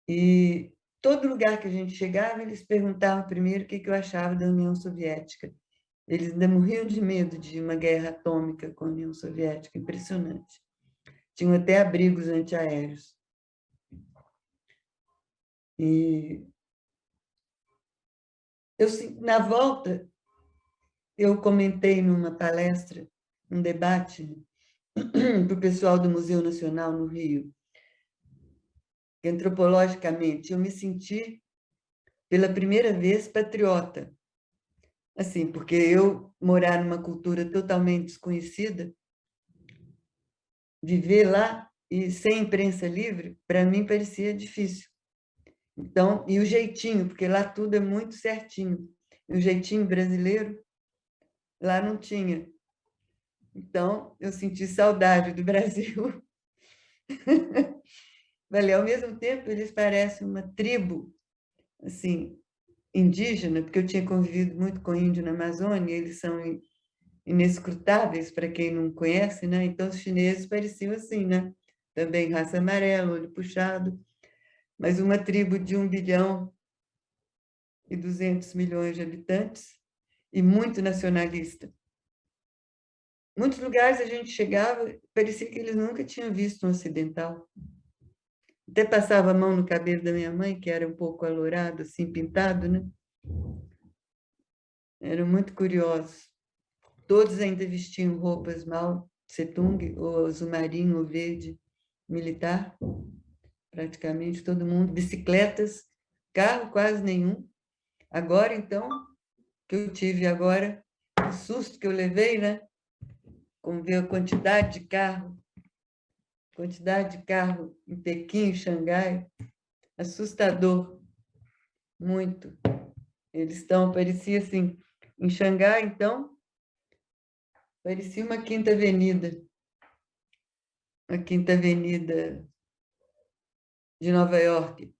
E todo lugar que a gente chegava, eles perguntavam primeiro o que eu achava da União Soviética. Eles ainda morriam de medo de uma guerra atômica com a União Soviética, impressionante. Tinham até abrigos antiaéreos. E na volta, eu comentei numa palestra, um debate para o pessoal do Museu Nacional no Rio, que antropologicamente eu me senti pela primeira vez patriota. Assim, porque eu morar numa cultura totalmente desconhecida, viver lá e sem imprensa livre, para mim parecia difícil. Então, e o jeitinho, porque lá tudo é muito certinho. E o jeitinho brasileiro, lá não tinha. Então, eu senti saudade do Brasil. Mas, ao mesmo tempo, eles parecem uma tribo, assim, indígena, porque eu tinha convivido muito com índio na Amazônia, eles são inescrutáveis para quem não conhece, né? Então, os chineses pareciam assim, né? Também raça amarela, olho puxado, mas uma tribo de 1,2 bilhão de habitantes e muito nacionalista. Muitos lugares a gente chegava, parecia que eles nunca tinham visto um ocidental. Até passava a mão no cabelo da minha mãe, que era um pouco alourado, assim, pintado, né? Eram muito curiosos. Todos ainda vestiam roupas Mao Tse-tung, ou azul marinho, ou verde militar, praticamente todo mundo. Bicicletas, carro quase nenhum. Agora, então, que eu tive agora, o susto que eu levei, né? Com ver a quantidade de carro em Pequim, em Xangai, assustador, muito. Eles estão, parecia assim, em Xangai, então, parecia uma Quinta Avenida de Nova York.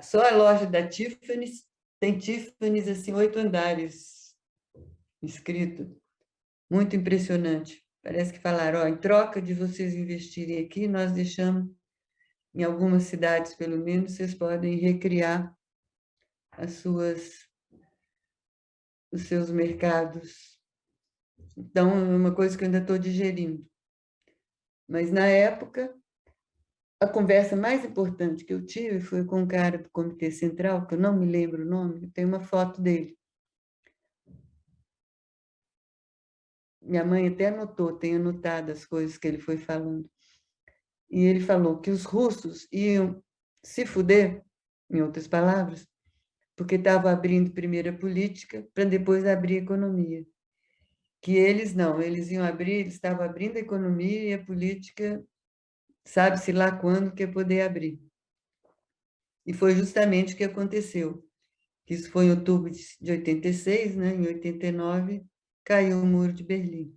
Só a loja da Tiffany's tem Tiffany's, assim, 8 andares escrito. Muito impressionante. Parece que falaram, ó, em troca de vocês investirem aqui, nós deixamos, em algumas cidades, pelo menos, vocês podem recriar os seus mercados. Então, é uma coisa que eu ainda estou digerindo. Mas, na época, a conversa mais importante que eu tive foi com um cara do Comitê Central, que eu não me lembro o nome, tem uma foto dele. Minha mãe até anotou, tem anotado as coisas que ele foi falando. E ele falou que os russos iam se fuder, em outras palavras, porque estavam abrindo primeiro a política para depois abrir a economia. Que eles não, eles estavam abrindo a economia e a política, sabe-se lá quando que ia poder abrir. E foi justamente o que aconteceu. Isso foi em outubro de 86, né? Em 89, caiu o Muro de Berlim.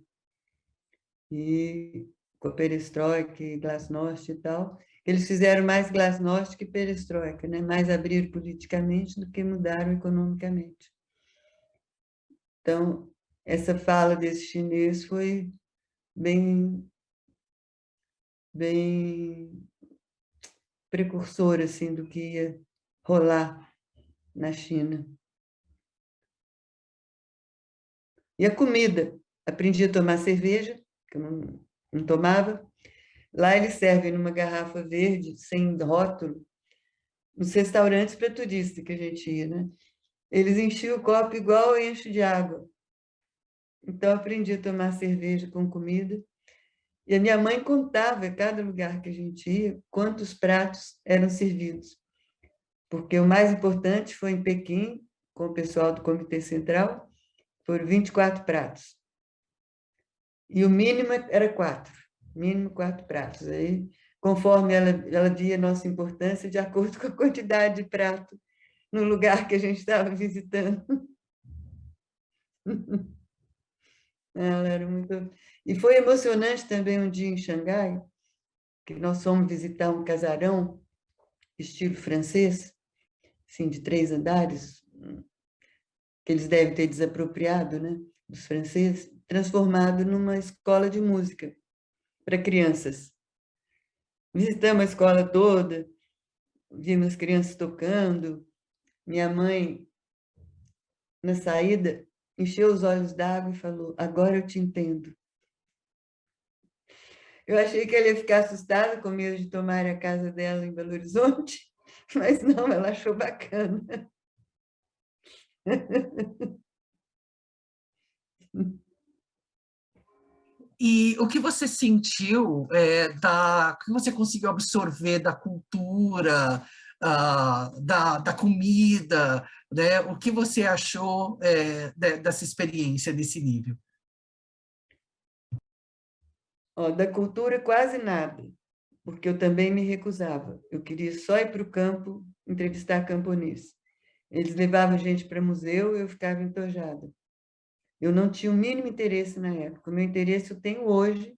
e com a perestroika e glasnost e tal, eles fizeram mais glasnost que perestroika, né? Mais abrir politicamente do que mudaram economicamente. Então, essa fala desse chinês foi bem precursora assim, do que ia rolar na China. E a comida. Aprendi a tomar cerveja, que eu não tomava. Lá eles servem numa garrafa verde, sem rótulo, nos restaurantes para turista que a gente ia, né? Eles enchiam o copo igual eu encho de água. Então, aprendi a tomar cerveja com comida. E a minha mãe contava, em cada lugar que a gente ia, quantos pratos eram servidos. Porque o mais importante foi em Pequim, com o pessoal do Comitê Central, foram 24 pratos. E o mínimo era 4. Mínimo 4 pratos. Aí, conforme ela via a nossa importância, de acordo com a quantidade de prato no lugar que a gente estava visitando. Ela era muito... E foi emocionante também um dia em Xangai, que nós fomos visitar um casarão estilo francês, assim, de 3 andares, que eles devem ter desapropriado, né, dos franceses, transformado numa escola de música para crianças. Visitamos a escola toda, vimos as crianças tocando. Minha mãe, na saída, encheu os olhos d'água e falou: agora eu te entendo. Eu achei que ela ia ficar assustada, com medo de tomar a casa dela em Belo Horizonte, mas não, ela achou bacana. E o que você sentiu, o que você conseguiu absorver da cultura, da comida, né? O que você achou dessa experiência nesse nível? Da cultura, quase nada, porque eu também me recusava. Eu queria só ir para o campo entrevistar camponês. Eles levavam a gente para museu e eu ficava entojada. Eu não tinha o mínimo interesse na época. O meu interesse eu tenho hoje,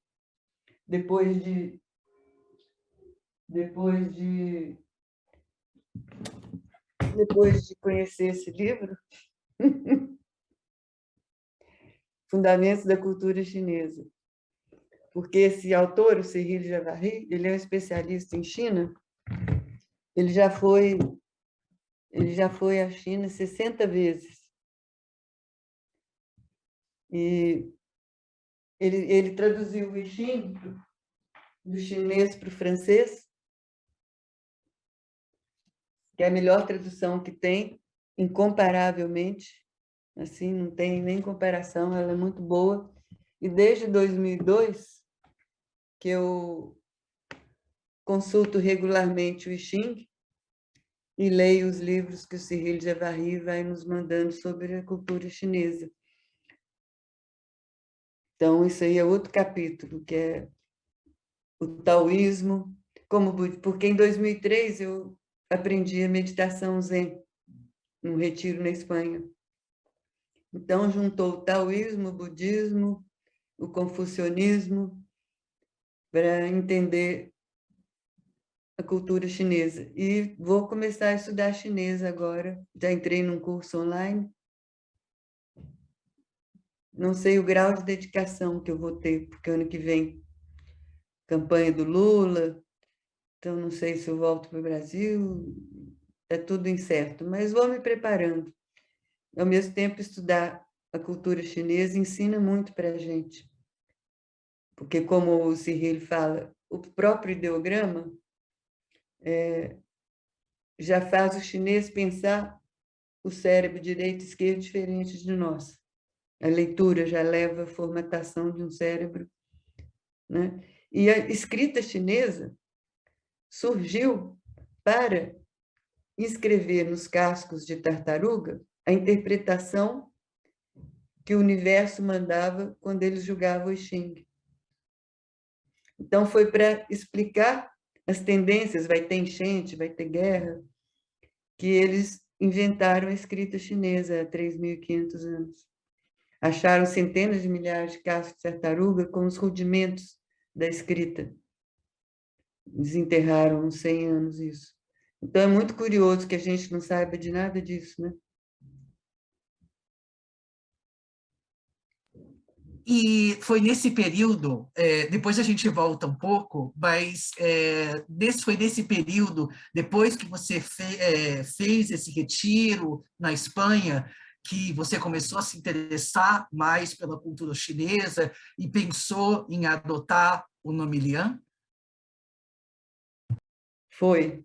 depois de conhecer esse livro, Fundamentos da Cultura Chinesa. Porque esse autor, o Cyril Javary, ele é um especialista em China, ele já foi à China 60 vezes. E ele traduziu o I Ching do chinês para o francês, que é a melhor tradução que tem, incomparavelmente, assim, não tem nem comparação, ela é muito boa. E desde 2002, que eu consulto regularmente o I Ching e leio os livros que o Cyril Javary vai nos mandando sobre a cultura chinesa. Então, isso aí é outro capítulo, que é o taoísmo, porque em 2003 eu aprendi a meditação Zen, num retiro na Espanha. Então, juntou o taoísmo, o budismo, o confucionismo, para entender a cultura chinesa. E vou começar a estudar chinês agora. Já entrei num curso online. Não sei o grau de dedicação que eu vou ter, porque ano que vem, campanha do Lula, então não sei se eu volto para o Brasil, é tudo incerto, mas vou me preparando. Ao mesmo tempo, estudar a cultura chinesa ensina muito para a gente, porque, como o Cyril fala, o próprio ideograma já faz o chinês pensar o cérebro direito e esquerdo diferente de nós. A leitura já leva a formatação de um cérebro, né? E a escrita chinesa surgiu para escrever nos cascos de tartaruga a interpretação que o universo mandava quando eles julgavam o I Ching. Então, foi para explicar as tendências, vai ter enchente, vai ter guerra, que eles inventaram a escrita chinesa há 3.500 anos. acharam centenas de milhares de cascos de tartaruga com os rudimentos da escrita. Desenterraram uns 100 anos isso. Então, é muito curioso que a gente não saiba de nada disso, né? E foi nesse período, depois a gente volta um pouco, mas foi nesse período, depois que você fez esse retiro na Espanha, que você começou a se interessar mais pela cultura chinesa e pensou em adotar o nome Lian? Foi.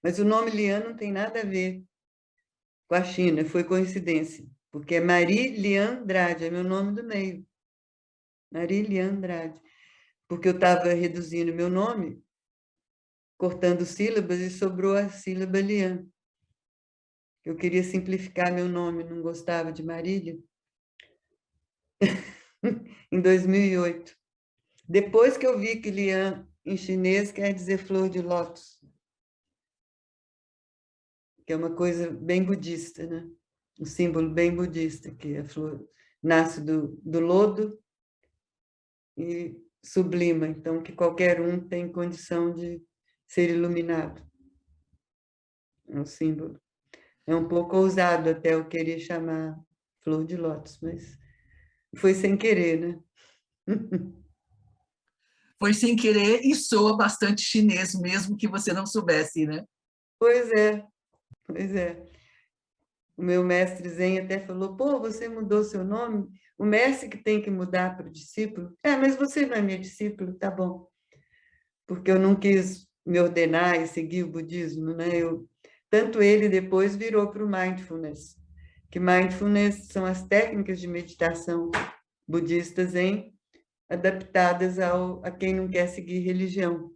Mas o nome Lian não tem nada a ver com a China, foi coincidência, porque é Marie Lian Andrade, é meu nome do meio. Marie Lian Andrade. Porque eu estava reduzindo meu nome, cortando sílabas, e sobrou a sílaba Lian. Eu queria simplificar meu nome, não gostava de Marília. Em 2008. Depois que eu vi que Lian, em chinês, quer dizer flor de lótus, que é uma coisa bem budista, né? Um símbolo bem budista, que a flor nasce do lodo e sublima, então que qualquer um tem condição de ser iluminado. É um símbolo. É um pouco ousado até eu querer chamar flor de lótus, mas foi sem querer, né? Foi sem querer e soa bastante chinês, mesmo que você não soubesse, né? Pois é, pois é. O meu mestre Zen até falou, pô, você mudou seu nome? O mestre que tem que mudar para o discípulo? Mas você não é meu discípulo, tá bom. Porque eu não quis me ordenar e seguir o budismo, né? Tanto ele depois virou para o mindfulness, que mindfulness são as técnicas de meditação budistas adaptadas a quem não quer seguir religião.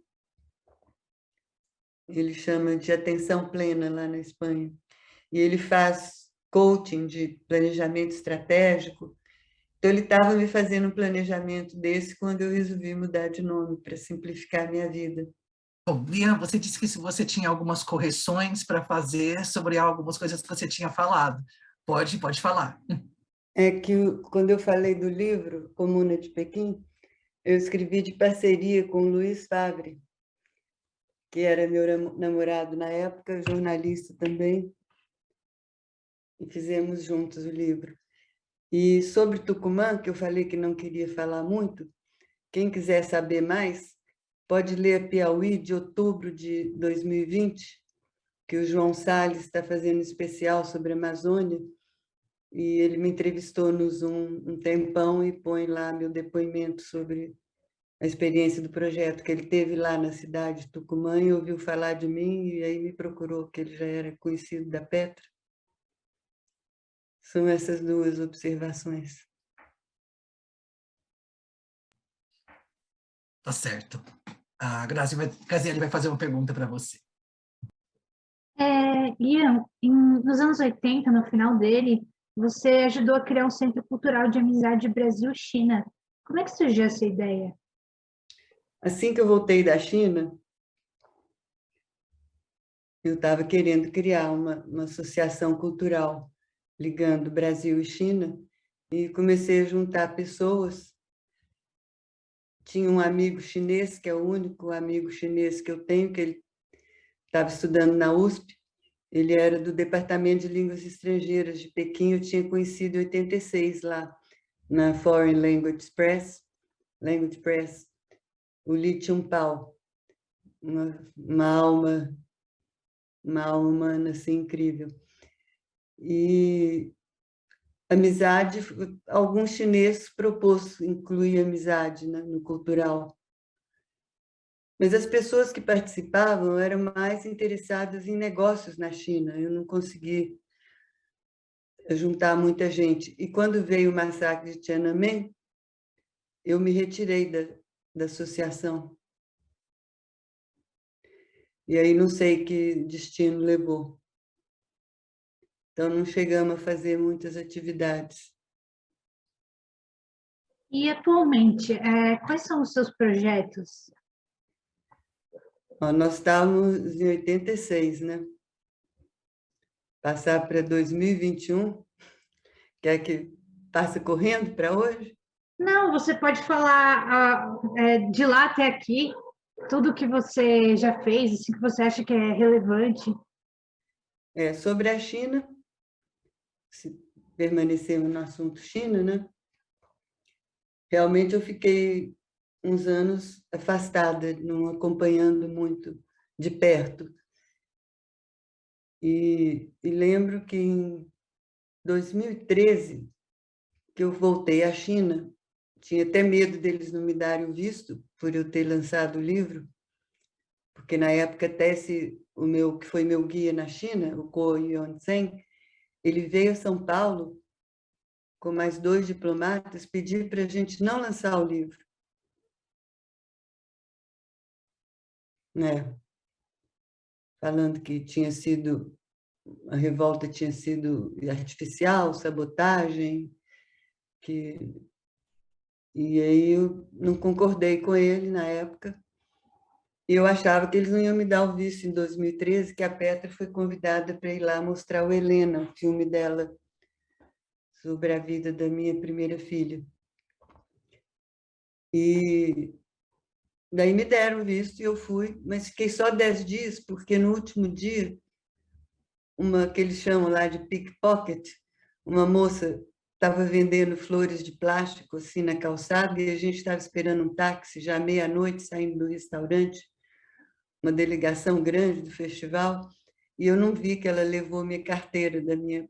Ele chama de atenção plena lá na Espanha. E ele faz coaching de planejamento estratégico. Então, ele estava me fazendo um planejamento desse quando eu resolvi mudar de nome para simplificar a minha vida. Bom, Lian, você disse que você tinha algumas correções para fazer sobre algumas coisas que você tinha falado. Pode falar. É que quando eu falei do livro Comuna de Pequim, eu escrevi de parceria com o Luiz Fabre, que era meu namorado na época, jornalista também, e fizemos juntos o livro. E sobre Tucumã, que eu falei que não queria falar muito, quem quiser saber mais, pode ler Piauí, de outubro de 2020, que o João Salles está fazendo especial sobre a Amazônia, e ele me entrevistou no Zoom um tempão e põe lá meu depoimento sobre a experiência do projeto, que ele teve lá na cidade de Tucumã e ouviu falar de mim, e aí me procurou, que ele já era conhecido da Petra. São essas duas observações. Tá certo. A Graziele vai fazer uma pergunta para você. Lian, nos anos 80, no final dele, você ajudou a criar um centro cultural de amizade Brasil-China. Como é que surgiu essa ideia? Assim que eu voltei da China, eu estava querendo criar uma associação cultural ligando Brasil e China e comecei a juntar pessoas. Tinha um amigo chinês, que é o único amigo chinês que eu tenho, que ele estava estudando na USP. Ele era do Departamento de Línguas Estrangeiras de Pequim. Eu tinha conhecido em 86 lá, na Foreign Language Press, o Li Chunpao, uma alma humana assim, incrível. E amizade, algum chinês propôs incluir amizade, né, no cultural. Mas as pessoas que participavam eram mais interessadas em negócios na China. Eu não consegui juntar muita gente. E quando veio o massacre de Tiananmen, eu me retirei da associação. E aí não sei que destino levou. Então, não chegamos a fazer muitas atividades. E atualmente, quais são os seus projetos? Nós estávamos em 86, né? Passar para 2021, que é que passa correndo para hoje? Não, você pode falar de lá até aqui, tudo que você já fez, assim, que você acha que é relevante. Sobre a China, se permanecermos no assunto China, né? Realmente eu fiquei uns anos afastada, não acompanhando muito de perto. E lembro que em 2013, que eu voltei à China, tinha até medo deles não me darem o visto por eu ter lançado o livro, porque na época até que foi meu guia na China, o Ko Yonsen, ele veio a São Paulo com mais 2 diplomatas pedir para a gente não lançar o livro, né? Falando que a revolta tinha sido artificial, sabotagem, e aí eu não concordei com ele na época. E eu achava que eles não iam me dar o visto em 2013, que a Petra foi convidada para ir lá mostrar o Helena, o filme dela sobre a vida da minha primeira filha. E daí me deram o visto e eu fui, mas fiquei só 10 dias, porque no último dia, uma que eles chamam lá de pickpocket, uma moça estava vendendo flores de plástico assim na calçada e a gente estava esperando um táxi já meia-noite saindo do restaurante, uma delegação grande do festival, e eu não vi que ela levou minha carteira da minha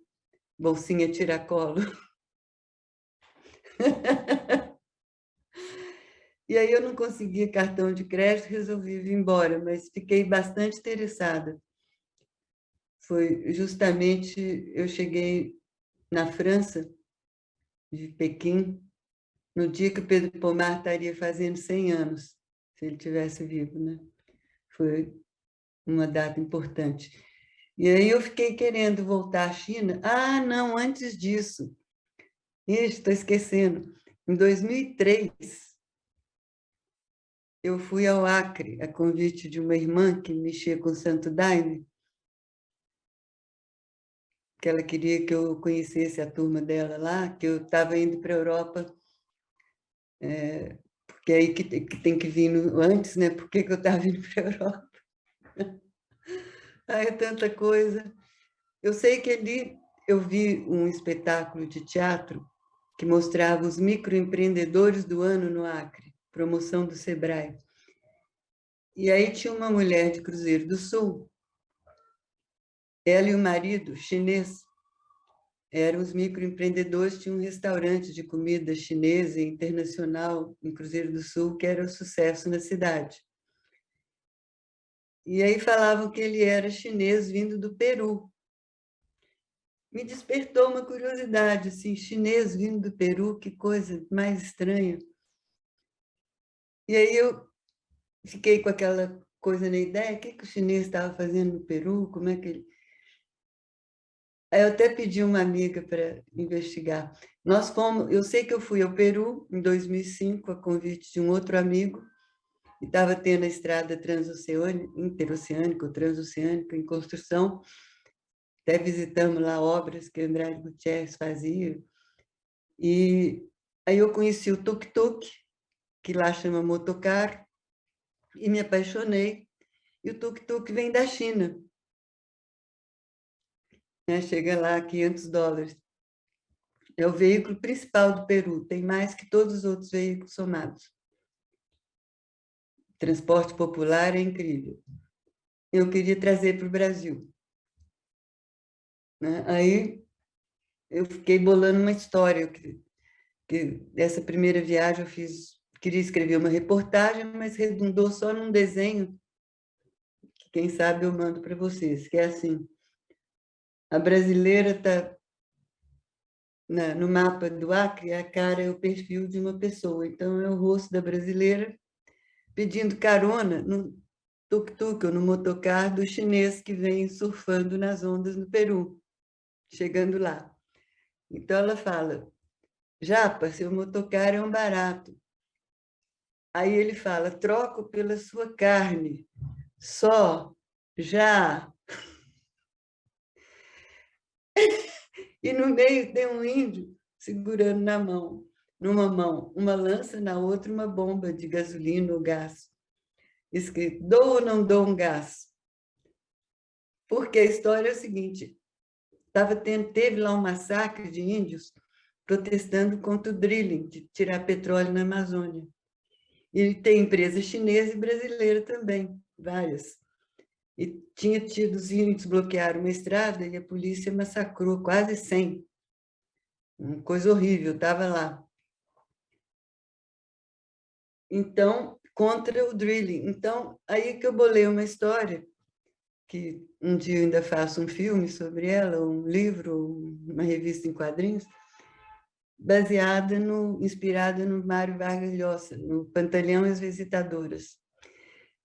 bolsinha tiracolo. E aí eu não conseguia cartão de crédito, resolvi vir embora, mas fiquei bastante interessada. Foi justamente, eu cheguei na França, de Pequim, no dia que o Pedro Pomar estaria fazendo 100 anos, se ele tivesse vivo, né? Foi uma data importante. E aí eu fiquei querendo voltar à China. Ah, não, antes disso. Estou esquecendo. Em 2003, eu fui ao Acre, a convite de uma irmã que mexia com o Santo Daime, que ela queria que eu conhecesse a turma dela lá, que eu estava indo para a Europa, porque aí que tem que vir antes, né? Por que eu estava vindo para a Europa? Ah, é tanta coisa. Eu sei que ali eu vi um espetáculo de teatro que mostrava os microempreendedores do ano no Acre, promoção do Sebrae. E aí tinha uma mulher de Cruzeiro do Sul, ela e o marido, chinês, eram os microempreendedores, tinham um restaurante de comida chinesa e internacional em Cruzeiro do Sul, que era um sucesso na cidade. E aí falavam que ele era chinês vindo do Peru. Me despertou uma curiosidade, assim, chinês vindo do Peru, que coisa mais estranha. E aí eu fiquei com aquela coisa na ideia, o que o chinês estava fazendo no Peru, como é que ele... Aí eu até pedi uma amiga para investigar. Eu sei que eu fui ao Peru em 2005, a convite de um outro amigo, e estava tendo a estrada interoceânica ou transoceânica em construção. Até visitamos lá obras que Andrade Gutierrez fazia. E aí eu conheci o tuk-tuk, que lá chama motocar, e me apaixonei. E o tuk-tuk vem da China. Chega lá a $500. É o veículo principal do Peru, tem mais que todos os outros veículos somados. Transporte popular é incrível. Eu queria trazer para o Brasil. Aí eu fiquei bolando uma história, que dessa primeira viagem eu queria escrever uma reportagem, mas redundou só num desenho, que quem sabe eu mando para vocês, que é assim, a brasileira está no mapa do Acre, a cara é o perfil de uma pessoa, então é o rosto da brasileira pedindo carona no tuk-tuk ou no motocar do chinês que vem surfando nas ondas no Peru, chegando lá. Então ela fala, Japa, seu motocar é um barato. Aí ele fala, troco pela sua carne, só, já. E no meio tem um índio segurando numa mão uma lança, na outra uma bomba de gasolina ou gás. Escrito, dou ou não dou um gás? Porque a história é o seguinte, teve lá um massacre de índios protestando contra o drilling, de tirar petróleo na Amazônia. E tem empresa chinesa e brasileira também, várias. E tinha tido, os índios bloquearam uma estrada e a polícia massacrou quase 100. Uma coisa horrível, estava lá. Então, contra o drilling. Então, aí que eu bolei uma história, que um dia eu ainda faço um filme sobre ela, um livro, uma revista em quadrinhos, inspirada no Mário Vargas Llosa, no Pantaleão e as Visitadoras.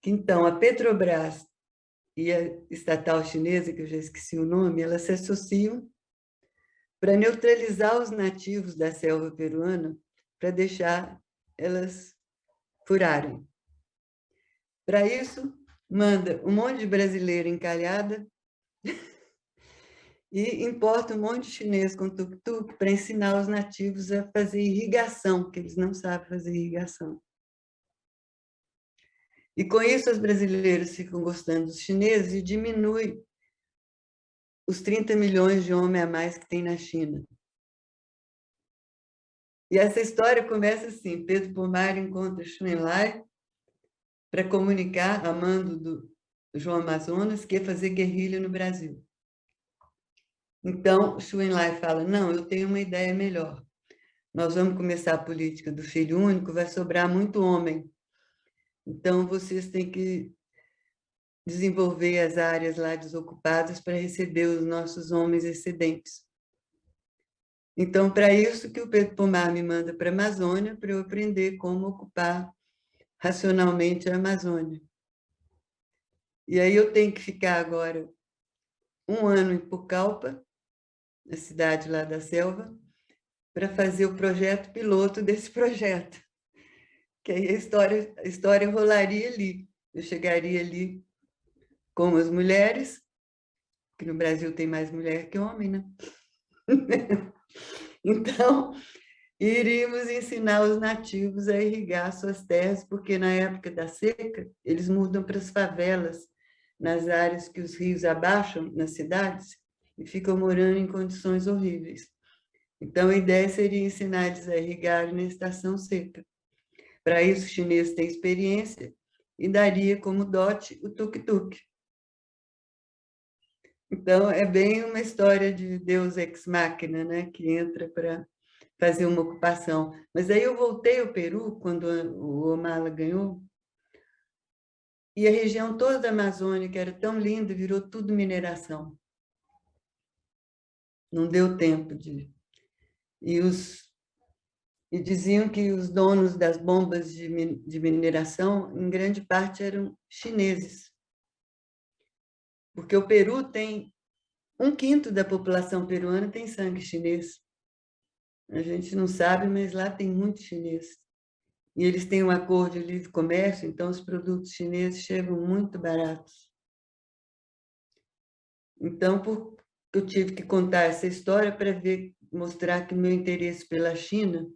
Então, a Petrobras e a estatal chinesa, que eu já esqueci o nome, elas se associam para neutralizar os nativos da selva peruana, para deixar elas furarem. Para isso, manda um monte de brasileira encalhada e importa um monte de chinês com tuk-tuk para ensinar os nativos a fazer irrigação, que eles não sabem fazer irrigação. E com isso, os brasileiros ficam gostando dos chineses e diminui os 30 milhões de homens a mais que tem na China. E essa história começa assim, Pedro Pomar encontra Xu Enlai para comunicar, a mando do João Amazonas, que ia fazer guerrilha no Brasil. Então, Xu Enlai fala, não, eu tenho uma ideia melhor. Nós vamos começar a política do filho único, vai sobrar muito homem. Então, vocês têm que desenvolver as áreas lá desocupadas para receber os nossos homens excedentes. Então, para isso que o Pedro Pomar me manda para a Amazônia, para eu aprender como ocupar racionalmente a Amazônia. E aí eu tenho que ficar agora 1 ano em Pucallpa, na cidade lá da selva, para fazer o projeto piloto desse projeto. Que aí a história rolaria ali. Eu chegaria ali com as mulheres, que no Brasil tem mais mulher que homem, né? Então, iríamos ensinar os nativos a irrigar suas terras, porque na época da seca, eles mudam para as favelas, nas áreas que os rios abaixam, nas cidades, e ficam morando em condições horríveis. Então, a ideia seria ensinar eles a irrigar na estação seca. Para isso, o chinês tem experiência e daria como dote o tuk-tuk. Então, é bem uma história de Deus ex machina, né, que entra para fazer uma ocupação. Mas aí eu voltei ao Peru, quando o Humala ganhou, e a região toda da Amazônia, que era tão linda, virou tudo mineração. Não deu tempo de... E diziam que os donos das bombas de mineração, em grande parte, eram chineses. Porque o Peru tem 1/5 da população peruana tem sangue chinês. A gente não sabe, mas lá tem muito chinês. E eles têm um acordo de livre comércio, então os produtos chineses chegam muito baratos. Então, eu tive que contar essa história para mostrar que o meu interesse pela China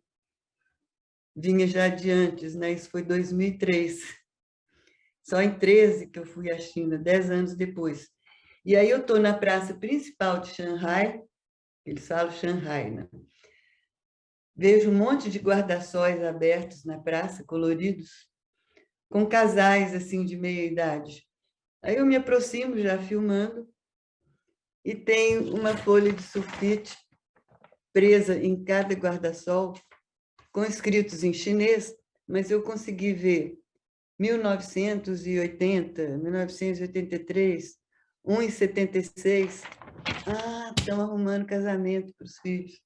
vinha já de antes, né? Isso foi 2003. Só em 13 que eu fui à China, 10 anos depois. E aí eu estou na praça principal de Xangai, eles falam Xangai, né? Vejo um monte de guarda-sóis abertos na praça, coloridos, com casais assim de meia idade. Aí eu me aproximo, já filmando, e tem uma folha de sulfite presa em cada guarda-sol, com escritos em chinês, mas eu consegui ver 1980, 1983, 1,76. Ah, estão arrumando casamento para os filhos.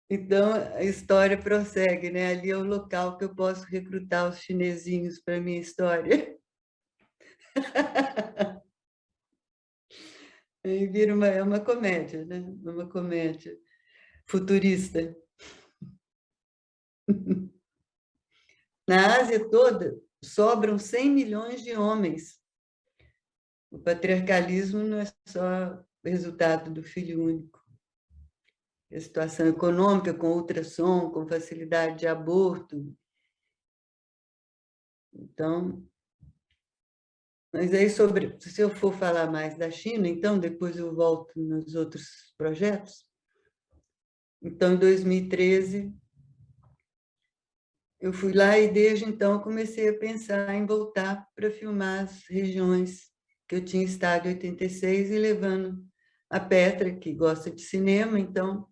Então, a história prossegue, né? Ali é o local que eu posso recrutar os chinesinhos para a minha história. Aí vira uma comédia, né? Uma comédia futurista. Na Ásia toda, sobram 100 milhões de homens. o patriarcalismo não é só resultado do filho único. A situação econômica, com ultrassom, com facilidade de aborto. Então, mas aí se eu for falar mais da China, então depois eu volto nos outros projetos. Então, em 2013, eu fui lá e desde então comecei a pensar em voltar para filmar as regiões que eu tinha estado em 86 e levando a Petra, que gosta de cinema, então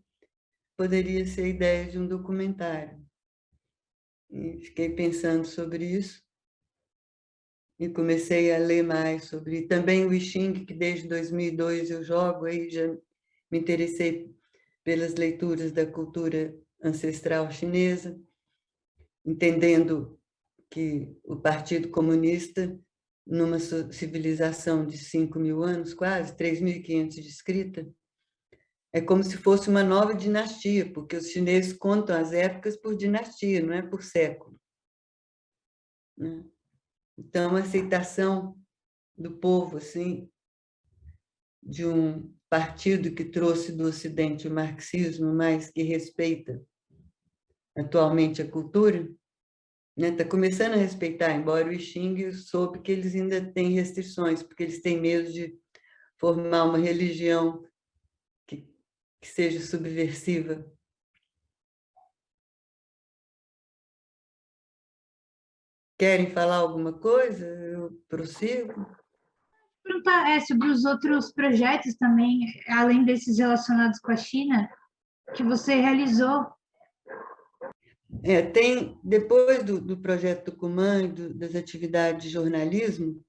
poderia ser a ideia de um documentário. E fiquei pensando sobre isso e comecei a ler mais sobre também o I Ching, que desde 2002 eu jogo, aí já me interessei pelas leituras da cultura ancestral chinesa, entendendo que o Partido Comunista, numa civilização de 5.000 anos, quase, 3.500 de escrita, é como se fosse uma nova dinastia, porque os chineses contam as épocas por dinastia, não é por século. Então, a aceitação do povo, assim, de um partido que trouxe do Ocidente o marxismo, mas que respeita atualmente a cultura, está começando a respeitar, embora o I Ching soube que eles ainda têm restrições, porque eles têm medo de formar uma religião que seja subversiva. Querem falar alguma coisa? Eu prossigo. Perguntar sobre os outros projetos também, além desses relacionados com a China, que você realizou. Tem, depois do projeto Tucumã e das atividades de jornalismo,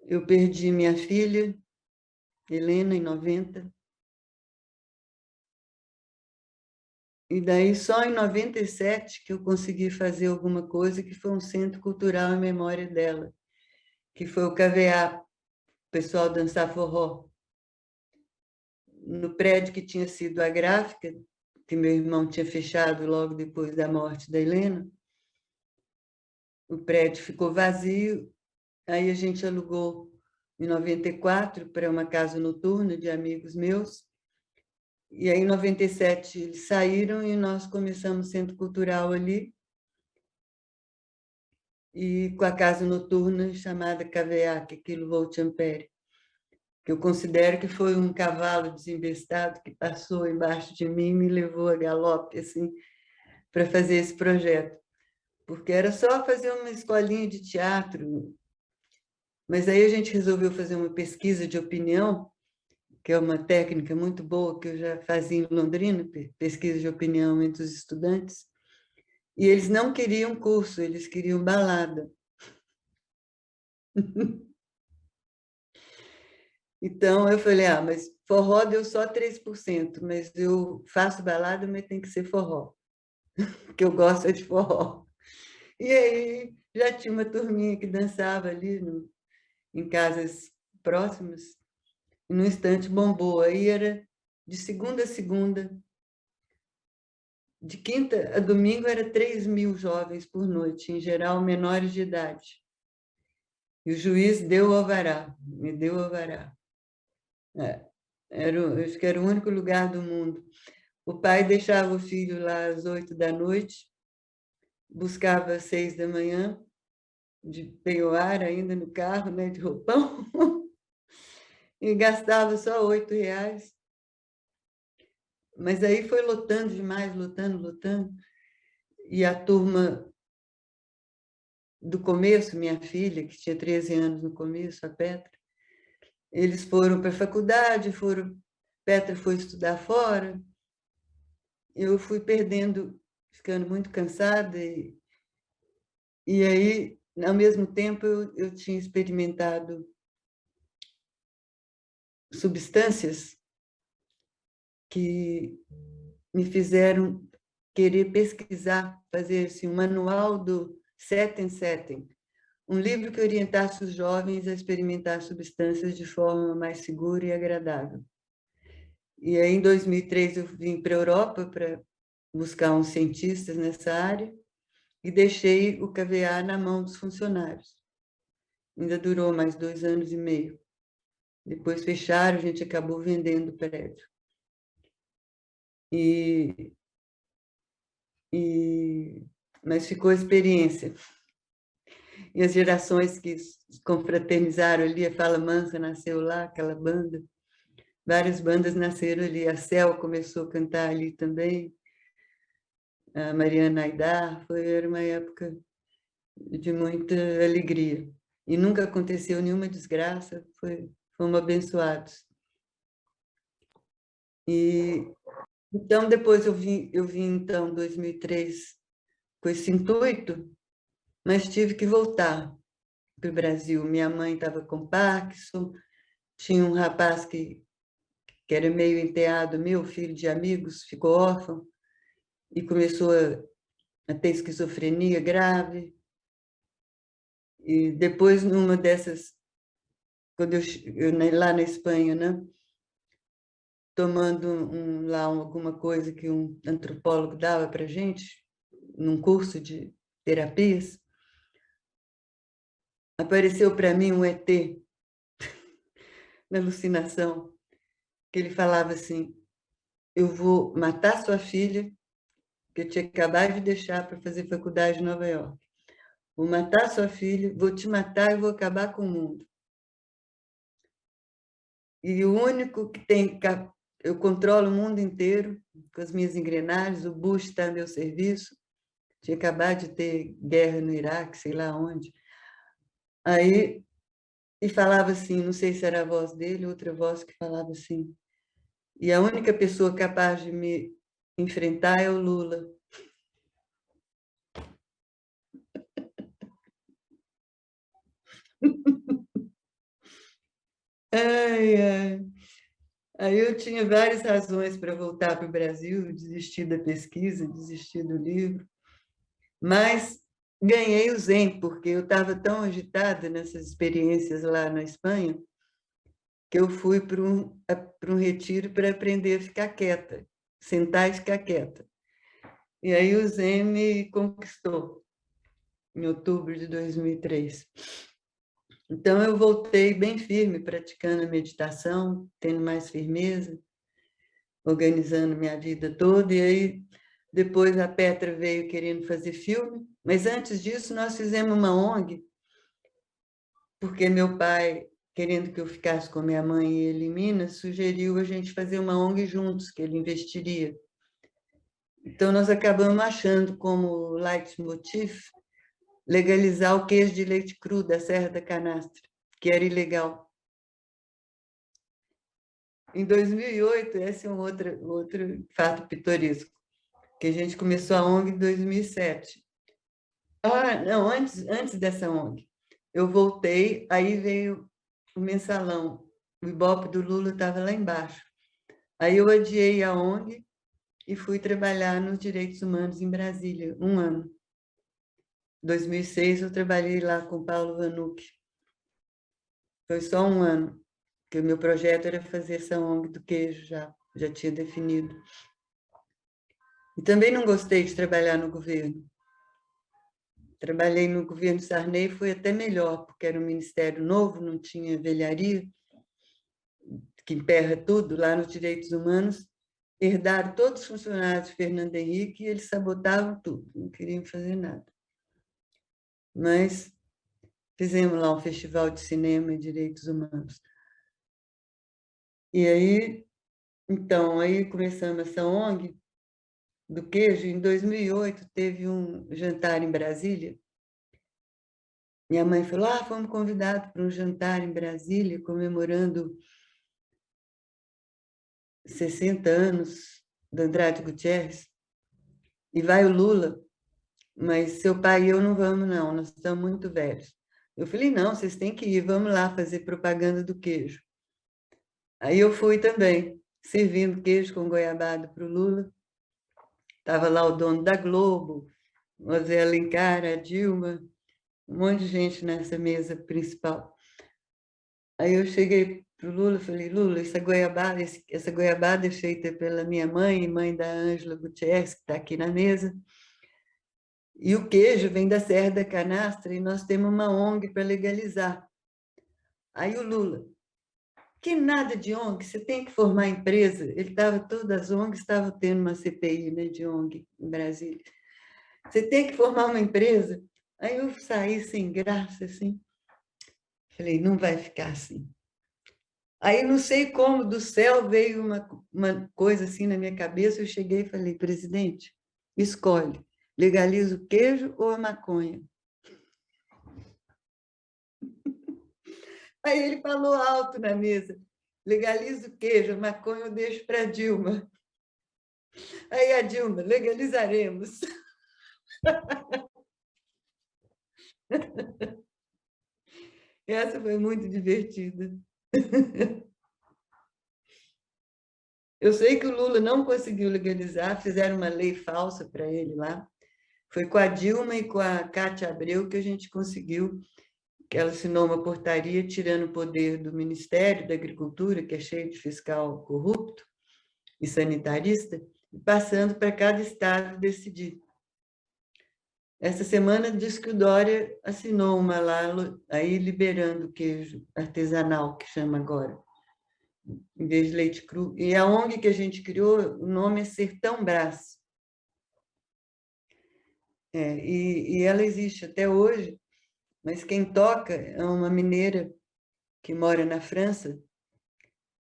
eu perdi minha filha, Helena, em 90. E daí, só em 97 que eu consegui fazer alguma coisa, que foi um centro cultural em memória dela, que foi o KVA, o pessoal dançar forró. No prédio que tinha sido a gráfica, que meu irmão tinha fechado logo depois da morte da Helena, o prédio ficou vazio, aí a gente alugou em 94 para uma casa noturna de amigos meus, e aí em 97 eles saíram e nós começamos o centro cultural ali, e com a casa noturna chamada KVA, que é Quilo Volt Ampere, que eu considero que foi um cavalo desembestado que passou embaixo de mim e me levou a galope assim, para fazer esse projeto. Porque era só fazer uma escolinha de teatro. Mas aí a gente resolveu fazer uma pesquisa de opinião, que é uma técnica muito boa que eu já fazia em Londrina, pesquisa de opinião entre os estudantes, e eles não queriam curso, eles queriam balada. Então, eu falei, mas forró deu só 3%, mas eu faço balada, mas tem que ser forró, porque eu gosto de forró. E aí, já tinha uma turminha que dançava ali em casas próximas, e no instante bombou. Aí era de segunda a segunda, de quinta a domingo, era 3.000 jovens por noite, em geral menores de idade. E o juiz deu o alvará, me deu o alvará. Acho que era o único lugar do mundo. O pai deixava o filho lá às 8 da noite, buscava às 6 da manhã, de peioar ainda no carro, né, de roupão, e gastava só R$8. Mas aí foi lotando demais, lotando. E a turma do começo, minha filha, que tinha 13 anos no começo, a Petra, eles foram para a faculdade, Petra foi estudar fora, eu fui ficando muito cansada, e aí, ao mesmo tempo, eu tinha experimentado substâncias que me fizeram querer pesquisar, fazer assim, um manual do Setting Setting, um livro que orientasse os jovens a experimentar substâncias de forma mais segura e agradável. E aí, em 2003, eu vim para a Europa para buscar uns cientistas nessa área e deixei o KVA na mão dos funcionários. Ainda durou mais 2 anos e meio. Depois fecharam, a gente acabou vendendo o prédio. Mas ficou a experiência. E as gerações que confraternizaram ali, a Fala Mansa nasceu lá, aquela banda. Várias bandas nasceram ali. A Cel começou a cantar ali também. A Mariana Aidar. Era uma época de muita alegria. E nunca aconteceu nenhuma desgraça. Fomos abençoados. Então, depois eu vim então, em 2003, com esse intuito, mas tive que voltar para o Brasil. Minha mãe estava com Parkinson, tinha um rapaz que era meio enteado meu, filho de amigos, ficou órfão e começou a ter esquizofrenia grave. E depois, numa dessas, quando lá na Espanha, né, tomando lá alguma coisa que um antropólogo dava para a gente, num curso de terapias, apareceu para mim um ET na alucinação, que ele falava assim: eu vou matar sua filha, que eu tinha acabado de deixar para fazer faculdade em Nova York. Vou matar sua filha, vou te matar e vou acabar com o mundo. E o único que tem... Eu controlo o mundo inteiro com as minhas engrenagens, o Bush está a meu serviço. Tinha acabado de ter guerra no Iraque, sei lá onde. Aí, e falava assim, não sei se era a voz dele, outra voz que falava assim: e a única pessoa capaz de me enfrentar é o Lula. Ai, ai. Aí eu tinha várias razões para voltar para o Brasil, desistir da pesquisa, desistir do livro, mas ganhei o Zen, porque eu estava tão agitada nessas experiências lá na Espanha, que eu fui para um retiro para aprender a ficar quieta, sentar e ficar quieta. E aí o Zen me conquistou, em outubro de 2003. Então, eu voltei bem firme, praticando a meditação, tendo mais firmeza, organizando minha vida toda. E aí, depois, a Petra veio querendo fazer filme. Mas, antes disso, nós fizemos uma ONG, porque meu pai, querendo que eu ficasse com minha mãe e ele em Minas, sugeriu a gente fazer uma ONG juntos, que ele investiria. Então, nós acabamos achando como leitmotiv legalizar o queijo de leite cru da Serra da Canastra, que era ilegal. Em 2008, esse é um outro fato pitoresco, que a gente começou a ONG em 2007. Não, antes dessa ONG. Eu voltei, aí veio o mensalão. O Ibope do Lula estava lá embaixo. Aí eu adiei a ONG e fui trabalhar nos direitos humanos em Brasília, 1 ano. Em 2006, eu trabalhei lá com Paulo Vanucci. Foi só 1 ano, porque o meu projeto era fazer essa ONG do queijo, já tinha definido. E também não gostei de trabalhar no governo. Trabalhei no governo Sarney, foi até melhor, porque era um ministério novo, não tinha velharia, que emperra tudo. Lá nos direitos humanos, herdaram todos os funcionários de Fernando Henrique e eles sabotavam tudo, não queriam fazer nada. Mas fizemos lá um festival de cinema e direitos humanos. E aí, então, aí começamos essa ONG do queijo. Em 2008, teve um jantar em Brasília. Minha mãe falou: fomos convidados para um jantar em Brasília, comemorando 60 anos do Andrade Gutierrez, e vai o Lula, mas seu pai e eu não vamos, não, nós estamos muito velhos. Eu falei: não, vocês têm que ir, vamos lá fazer propaganda do queijo. Aí eu fui também, servindo queijo com goiabada para o Lula. Estava lá o dono da Globo, o Zé Alencar, a Dilma, um monte de gente nessa mesa principal. Aí eu cheguei para o Lula e falei: Lula, essa goiabada é feita pela minha mãe da Ângela Gutierrez, que está aqui na mesa, e o queijo vem da Serra da Canastra e nós temos uma ONG para legalizar. Aí o Lula: que nada de ONG, você tem que formar empresa. Todas as ONGs estavam tendo uma CPI, né, de ONG em Brasília. Você tem que formar uma empresa. Aí eu saí sem graça, assim. Falei, não vai ficar assim. Aí não sei como, do céu veio uma coisa assim na minha cabeça, eu cheguei e falei, presidente, escolhe, legaliza o queijo ou a maconha? Aí ele falou alto na mesa, legaliza o queijo, a maconha eu deixo para a Dilma. Aí a Dilma, legalizaremos. Essa foi muito divertida. Eu sei que o Lula não conseguiu legalizar, fizeram uma lei falsa para ele lá. Foi com a Dilma e com a Cátia Abreu que a gente conseguiu, que ela assinou uma portaria tirando o poder do Ministério da Agricultura, que é cheio de fiscal corrupto e sanitarista, e passando para cada estado decidir. Essa semana diz que o Dória assinou uma lá, aí liberando o queijo artesanal, que chama agora, em vez de leite cru. E a ONG que a gente criou, o nome é Sertão Brás. E ela existe até hoje, mas quem toca é uma mineira que mora na França.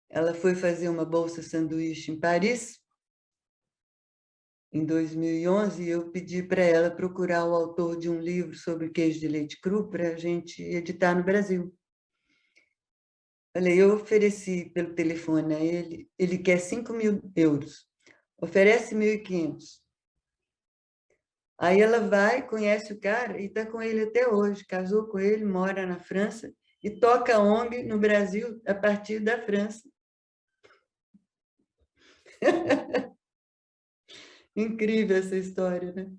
Ela foi fazer uma bolsa sanduíche em Paris, em 2011, e eu pedi para ela procurar o autor de um livro sobre queijo de leite cru para a gente editar no Brasil. Falei, eu ofereci pelo telefone a ele, ele quer 5.000 euros, oferece 1.500. Aí ela vai, conhece o cara e está com ele até hoje, casou com ele, mora na França e toca ONG no Brasil a partir da França. Incrível essa história, né?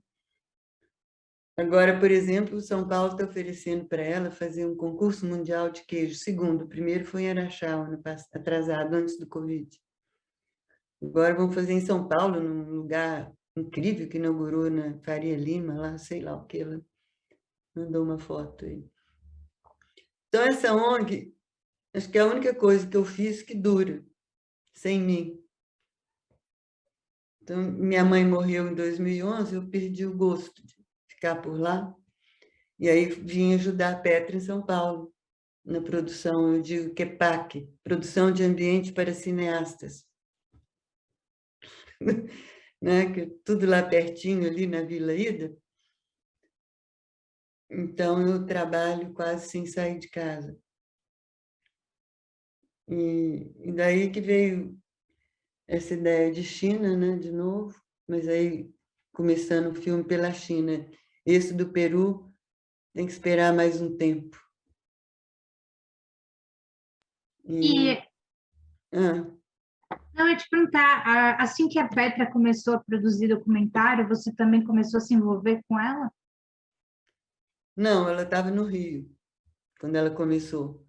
Agora, por exemplo, São Paulo está oferecendo para ela fazer um concurso mundial de queijo. Segundo, o primeiro foi em Araxá, ano atrasado, antes do Covid. Agora vamos fazer em São Paulo, num lugar incrível que inaugurou na Faria Lima, lá, sei lá o que, ela mandou uma foto aí. Então, essa ONG, acho que é a única coisa que eu fiz que dura, sem mim. Então, minha mãe morreu em 2011, eu perdi o gosto de ficar por lá. E aí vim ajudar a Petra em São Paulo, na produção, eu digo que é PAC, Produção de Ambiente para Cineastas. Né? Que tudo lá pertinho, ali na Vila Ida. Então, eu trabalho quase sem sair de casa. E daí que veio essa ideia de China, né, de novo, mas aí começando o filme pela China. Esse do Peru tem que esperar mais um tempo. Não, eu ia te perguntar, assim que a Petra começou a produzir documentário, você também começou a se envolver com ela? Não, ela estava no Rio, quando ela começou.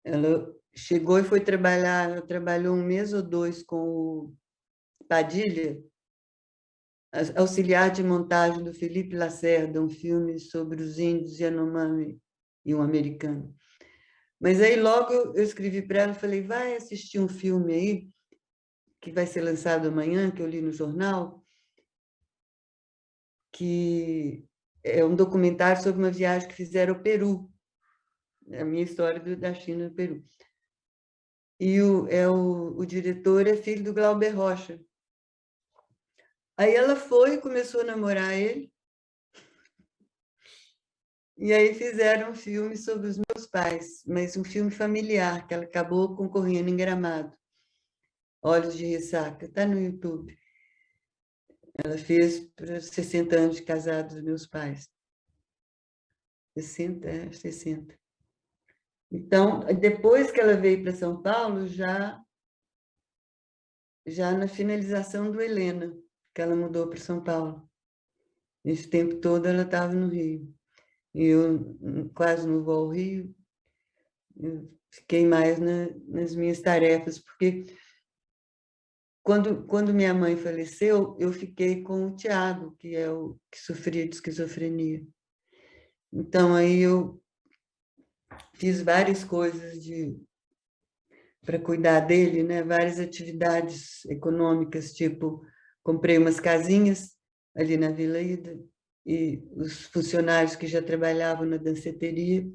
Ela chegou e foi trabalhar, ela trabalhou 1 mês ou 2 com o Padilha, auxiliar de montagem do Felipe Lacerda, um filme sobre os índios Yanomami e um americano. Mas aí logo eu escrevi para ela e falei, vai assistir um filme aí, que vai ser lançado amanhã, que eu li no jornal, que é um documentário sobre uma viagem que fizeram ao Peru, a minha história da China no Peru. E o diretor é filho do Glauber Rocha. Aí ela foi e começou a namorar ele, e aí fizeram um filme sobre os meus pais, mas um filme familiar, que ela acabou concorrendo em Gramado. Olhos de Ressaca, está no YouTube. Ela fez para 60 anos de casados dos meus pais. 60. Então, depois que ela veio para São Paulo, já na finalização do Helena, que ela mudou para São Paulo. Esse tempo todo ela estava no Rio. E eu quase não vou ao Rio, eu fiquei mais nas minhas tarefas, porque quando minha mãe faleceu, eu fiquei com o Tiago, que é o que sofria de esquizofrenia. Então, aí eu fiz várias coisas para cuidar dele, né? Várias atividades econômicas, tipo, comprei umas casinhas ali na Vila Ida, e os funcionários que já trabalhavam na danceteria,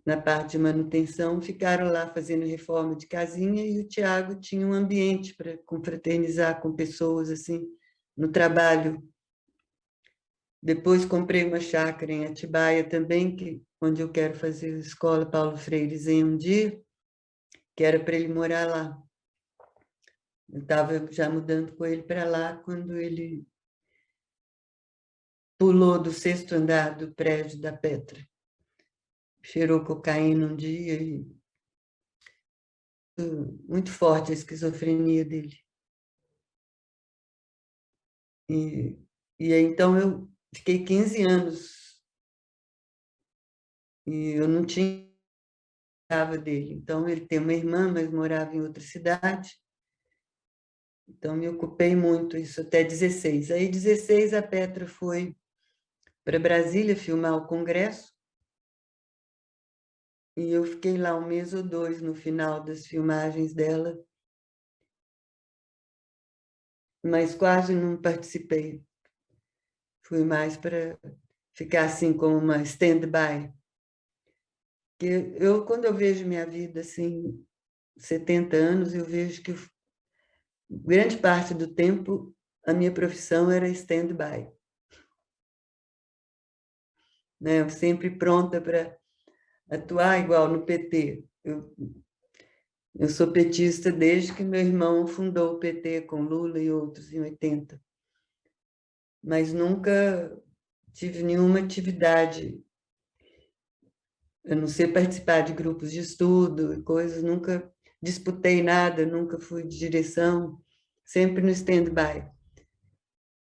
na parte de manutenção, ficaram lá fazendo reforma de casinha, e o Tiago tinha um ambiente para confraternizar com pessoas assim no trabalho. Depois comprei uma chácara em Atibaia também, onde eu quero fazer a escola Paulo Freire em um dia, que era para ele morar lá. Eu estava já mudando com ele para lá quando ele pulou do 6º andar do prédio da Petra. Cheirou cocaína um dia e muito forte a esquizofrenia dele. E aí, então eu fiquei 15 anos e eu não tinha dele. Então ele tem uma irmã, mas morava em outra cidade. Então me ocupei muito isso até 16. Aí 16 a Petra foi para Brasília filmar o congresso. E eu fiquei lá 1 mês ou 2 no final das filmagens dela, mas quase não participei. Fui mais para ficar assim como uma stand-by. Quando eu vejo minha vida assim, 70 anos, eu vejo que grande parte do tempo a minha profissão era stand-by. Né? Eu sempre pronta para atuar igual no PT. Eu sou petista desde que meu irmão fundou o PT com Lula e outros em 80. Mas nunca tive nenhuma atividade, a não ser participar de grupos de estudo e coisas, nunca disputei nada, nunca fui de direção, sempre no stand-by.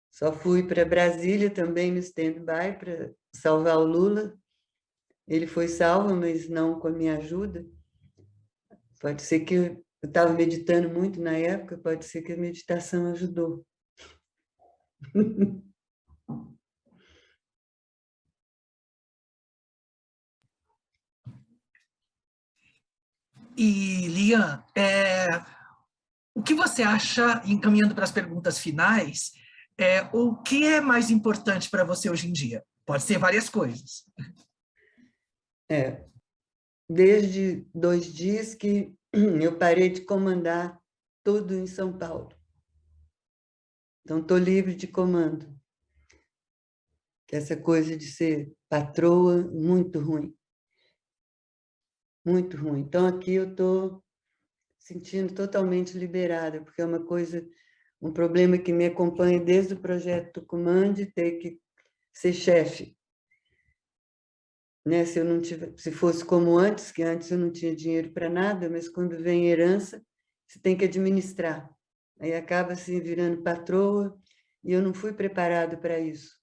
Só fui para Brasília também no stand-by para salvar o Lula. Ele foi salvo, mas não com a minha ajuda. Pode ser que eu estava meditando muito na época, pode ser que a meditação ajudou. E, Lian, o que você acha, encaminhando para as perguntas finais, o que é mais importante para você hoje em dia? Pode ser várias coisas. Desde 2 dias que eu parei de comandar tudo em São Paulo. Então, estou livre de comando. Que essa coisa de ser patroa, muito ruim. Muito ruim. Então, aqui eu estou sentindo totalmente liberada, porque é uma coisa, um problema que me acompanha desde o projeto Tucumã, de ter que ser chefe. Né? Se eu não tivesse, se fosse como antes, que antes eu não tinha dinheiro para nada, mas quando vem herança, você tem que administrar. Aí acaba se virando patroa, e eu não fui preparada para isso.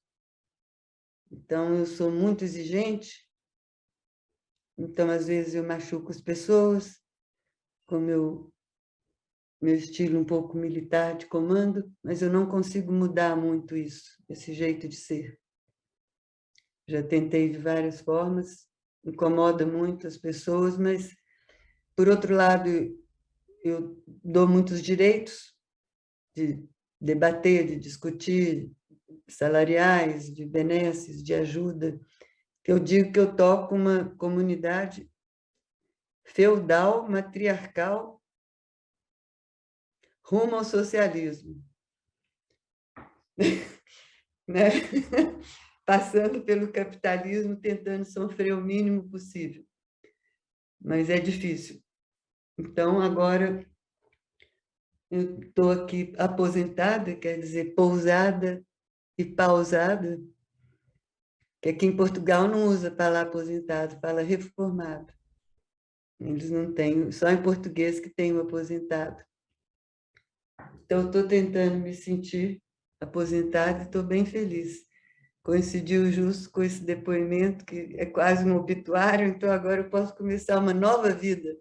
Então, eu sou muito exigente, então, às vezes, eu machuco as pessoas, com meu estilo um pouco militar de comando, mas eu não consigo mudar muito isso, esse jeito de ser. Já tentei de várias formas, incomoda muito as pessoas, mas, por outro lado, eu dou muitos direitos de debater, de discutir, salariais, de benesses, de ajuda. Eu digo que eu toco uma comunidade feudal, matriarcal, rumo ao socialismo. Né? Passando pelo capitalismo, tentando sofrer o mínimo possível. Mas é difícil. Então, agora, eu estou aqui aposentada, quer dizer, pousada e pausada, que aqui em Portugal não usa falar aposentado, fala reformado. Eles não têm, só em português que tem o aposentado. Então, estou tentando me sentir aposentada e estou bem feliz. Coincidiu justo com esse depoimento, que é quase um obituário, então agora eu posso começar uma nova vida.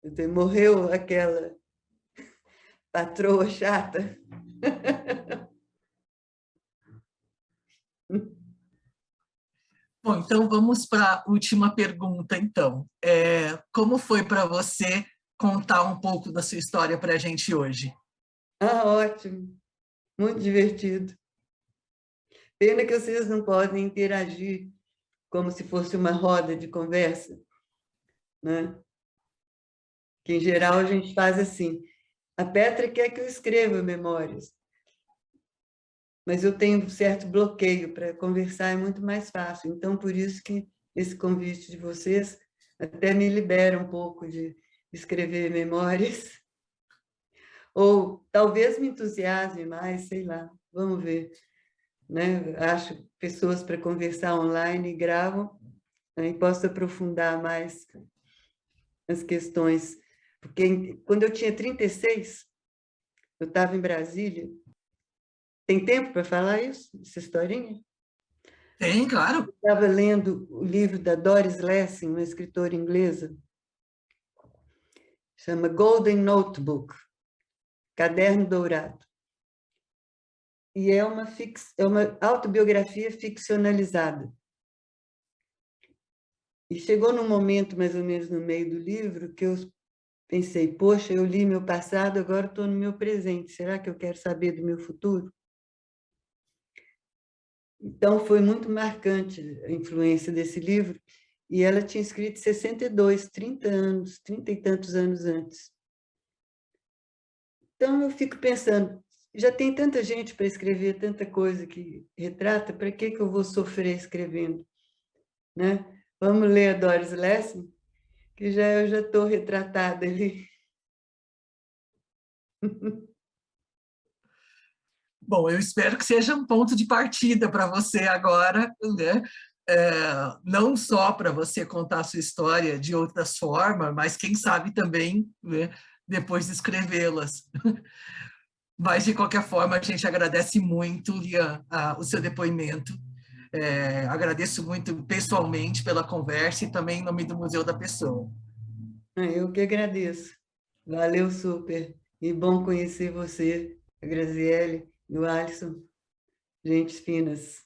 Então, morreu aquela patroa chata. Bom, então vamos para a última pergunta, então. Como foi para você contar um pouco da sua história para a gente hoje? Ah, ótimo, muito divertido. Pena que vocês não podem interagir como se fosse uma roda de conversa, né? Que, em geral, a gente faz assim. A Petra quer que eu escreva memórias, mas eu tenho um certo bloqueio para conversar, é muito mais fácil. Então, por isso que esse convite de vocês até me libera um pouco de escrever memórias, ou talvez me entusiasme mais, sei lá, vamos ver, né? Acho pessoas para conversar online, gravam, aí posso aprofundar mais as questões, porque quando eu tinha 36, eu estava em Brasília. Tem tempo para falar isso, essa historinha? Tem, claro. Estava lendo o livro da Doris Lessing, uma escritora inglesa, chama Golden Notebook, Caderno Dourado. E é uma autobiografia ficcionalizada. E chegou num momento, mais ou menos no meio do livro, que eu pensei, poxa, eu li meu passado, agora estou no meu presente. Será que eu quero saber do meu futuro? Então, foi muito marcante a influência desse livro. E ela tinha escrito 62, 30 anos, 30 e tantos anos antes. Então, eu fico pensando, já tem tanta gente para escrever tanta coisa que retrata, para que eu vou sofrer escrevendo? Né? Vamos ler a Doris Lessing, que eu já estou retratada ali. Bom, eu espero que seja um ponto de partida para você agora, né? Não só para você contar a sua história de outras formas, mas quem sabe também, né, depois de escrevê-las. Mas, de qualquer forma, a gente agradece muito, Lian, o seu depoimento. Agradeço muito pessoalmente pela conversa e também em nome do Museu da Pessoa. Eu que agradeço. Valeu super. E bom conhecer você, a Graziele e o Alisson. Gentes finas.